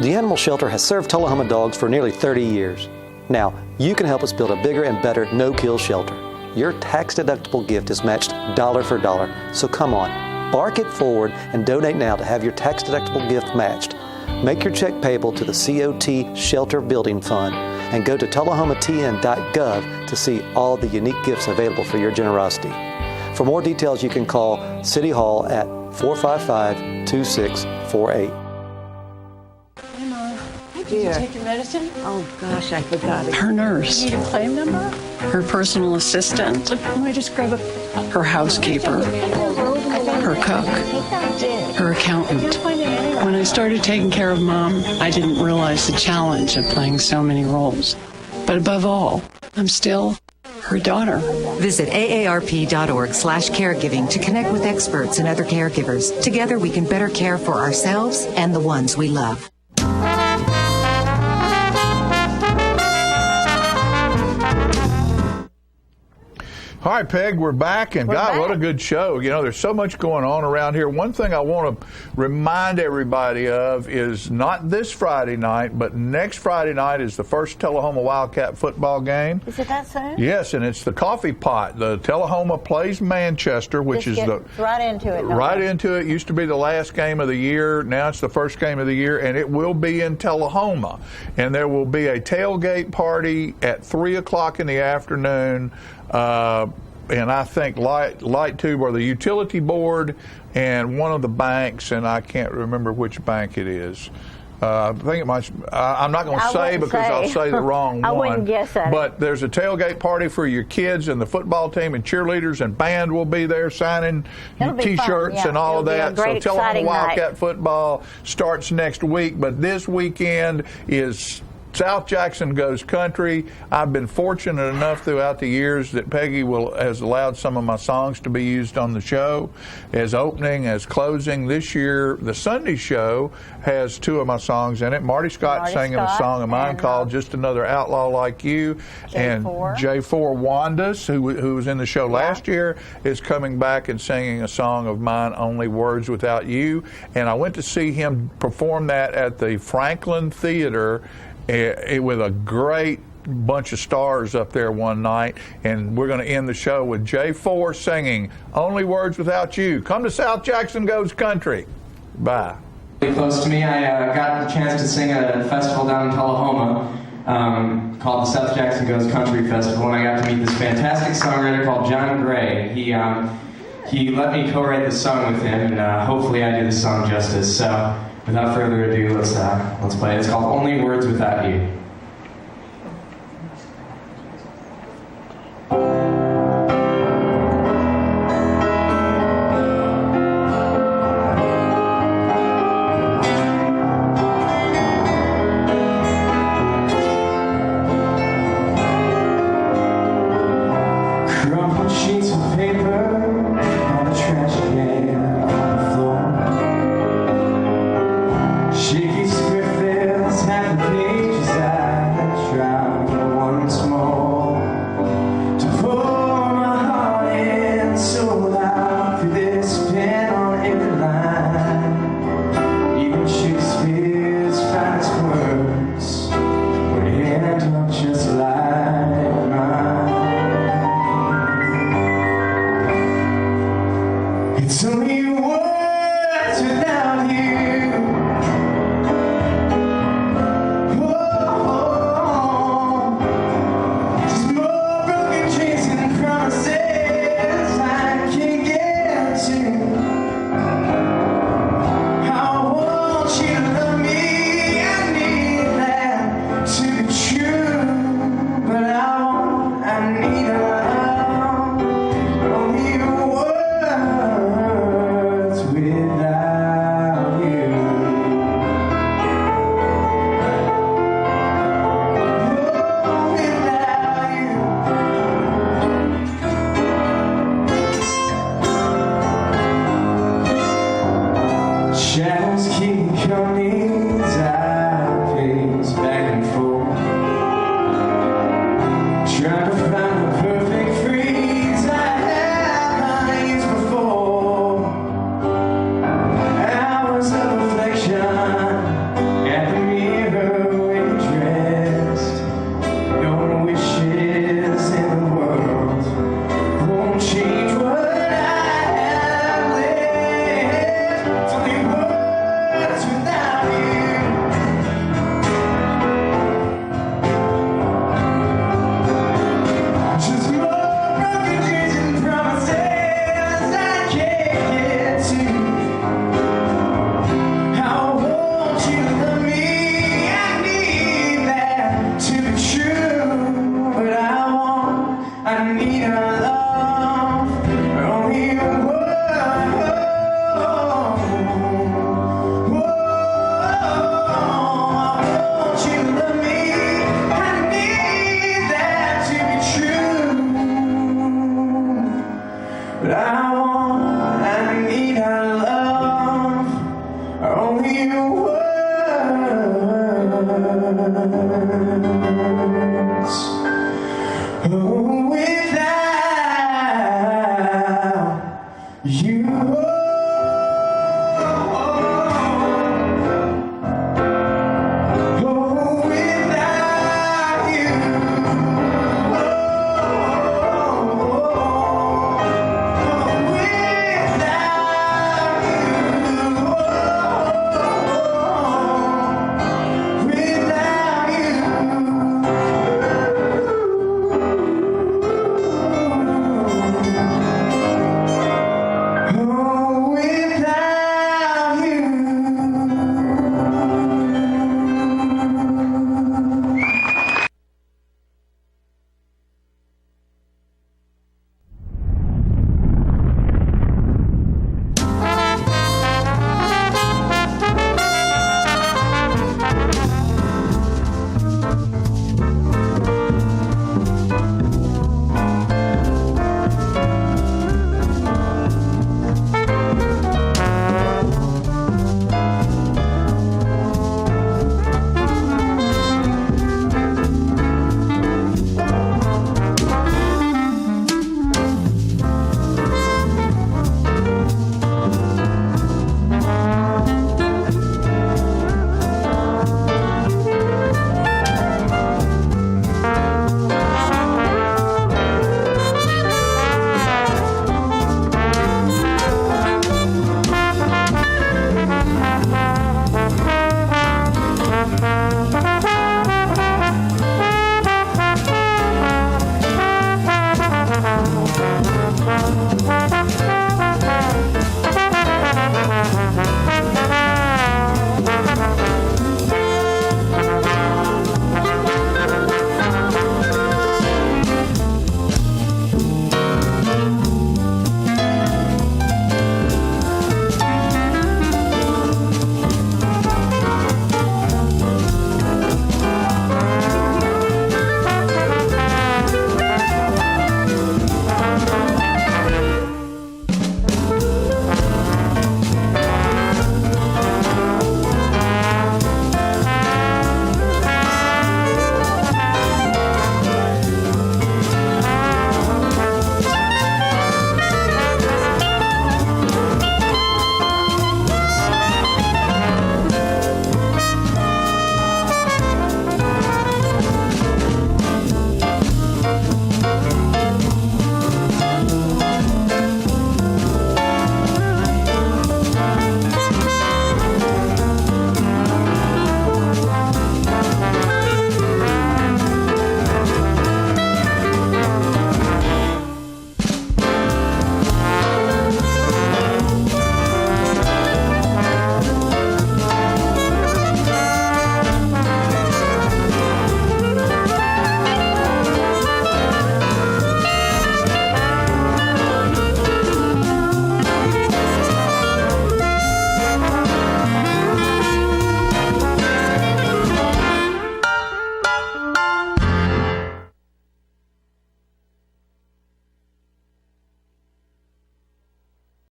The Animal Shelter has served Tullahoma dogs for nearly 30 years. Now, you can help us build a bigger and better no-kill shelter. Your tax-deductible gift is matched dollar for dollar, so come on, bark it forward and donate now to have your tax-deductible gift matched. Make your check payable to the COT Shelter Building Fund and go to tullahomatn.gov to see all the unique gifts available for your generosity. For more details, you can call City Hall at 455-2648. Did you take your medicine? Oh, gosh, I forgot it. Her nurse. You need a claim number? Her personal assistant. Let me just grab her housekeeper. Her cook. Her accountant. When I started taking care of Mom, I didn't realize the challenge of playing so many roles. But above all, I'm still her daughter. Visit aarp.org/caregiving to connect with experts and other caregivers. Together we can better care for ourselves and the ones we love. All right, Peg, we're back, and God, what a good show. You know, there's so much going on around here. One thing I want to remind everybody of is not this Friday night, but next Friday night is the first Tullahoma Wildcat football game. Is it that soon? Yes, and it's the Coffee Pot. The Tullahoma plays Manchester, which is the right into it. Right into it. Used to be the last game of the year. Now it's the first game of the year, and it will be in Tullahoma. And there will be a tailgate party at 3 o'clock in the afternoon. And I think Light Tube or the utility board and one of the banks, and I can't remember which bank it is. I think it might. I'm not going to say because I'll say the wrong one. I wouldn't guess at it. But there's a tailgate party for your kids, and the football team and cheerleaders and band will be there signing T-shirts and all of that. So Tullahoma Wildcat football starts next week, but this weekend is South Jackson Goes Country. I've been fortunate enough throughout the years that Peggy has allowed some of my songs to be used on the show as opening, as closing. This year, the Sunday show has two of my songs in it. Marty Scott singing a song of mine called Just Another Outlaw Like You. And J4 Wandas, who was in the show last year, is coming back and singing a song of mine, Only Words Without You. And I went to see him perform that at the Franklin Theater with a great bunch of stars up there one night, and we're going to end the show with J4 singing Only Words Without You. Come to South Jackson Goes Country. Bye. Really close to me, I got the chance to sing at a festival down in Tullahoma called the South Jackson Goes Country Festival, and I got to meet this fantastic songwriter called John Gray. He let me co-write the song with him, and hopefully I do the song justice. So without further ado, let's play it. It's called Only Words Without You. Crumpled sheets of paper on the trash can on the floor. Shaky script fills half the pages out. It's only words without you. Oh, just more broken dreams and promises I can't get to. I want you to love me. I need that to be true, but I need a only words without you. Oh, without you. Shadows keep coming as I pace back and forth, trying to find the perfect phrase I have used before. Hours of reflection at the mirror when you're dressed. Your wishes in the world won't change what I have left. It's only words without you. Just more broken dreams and promises I can't get to. I want you to love me. I need that to be true, but I need a love. Only a word. I want you to love me. I need that to be true, but I need a love. Only words. Oh, without you.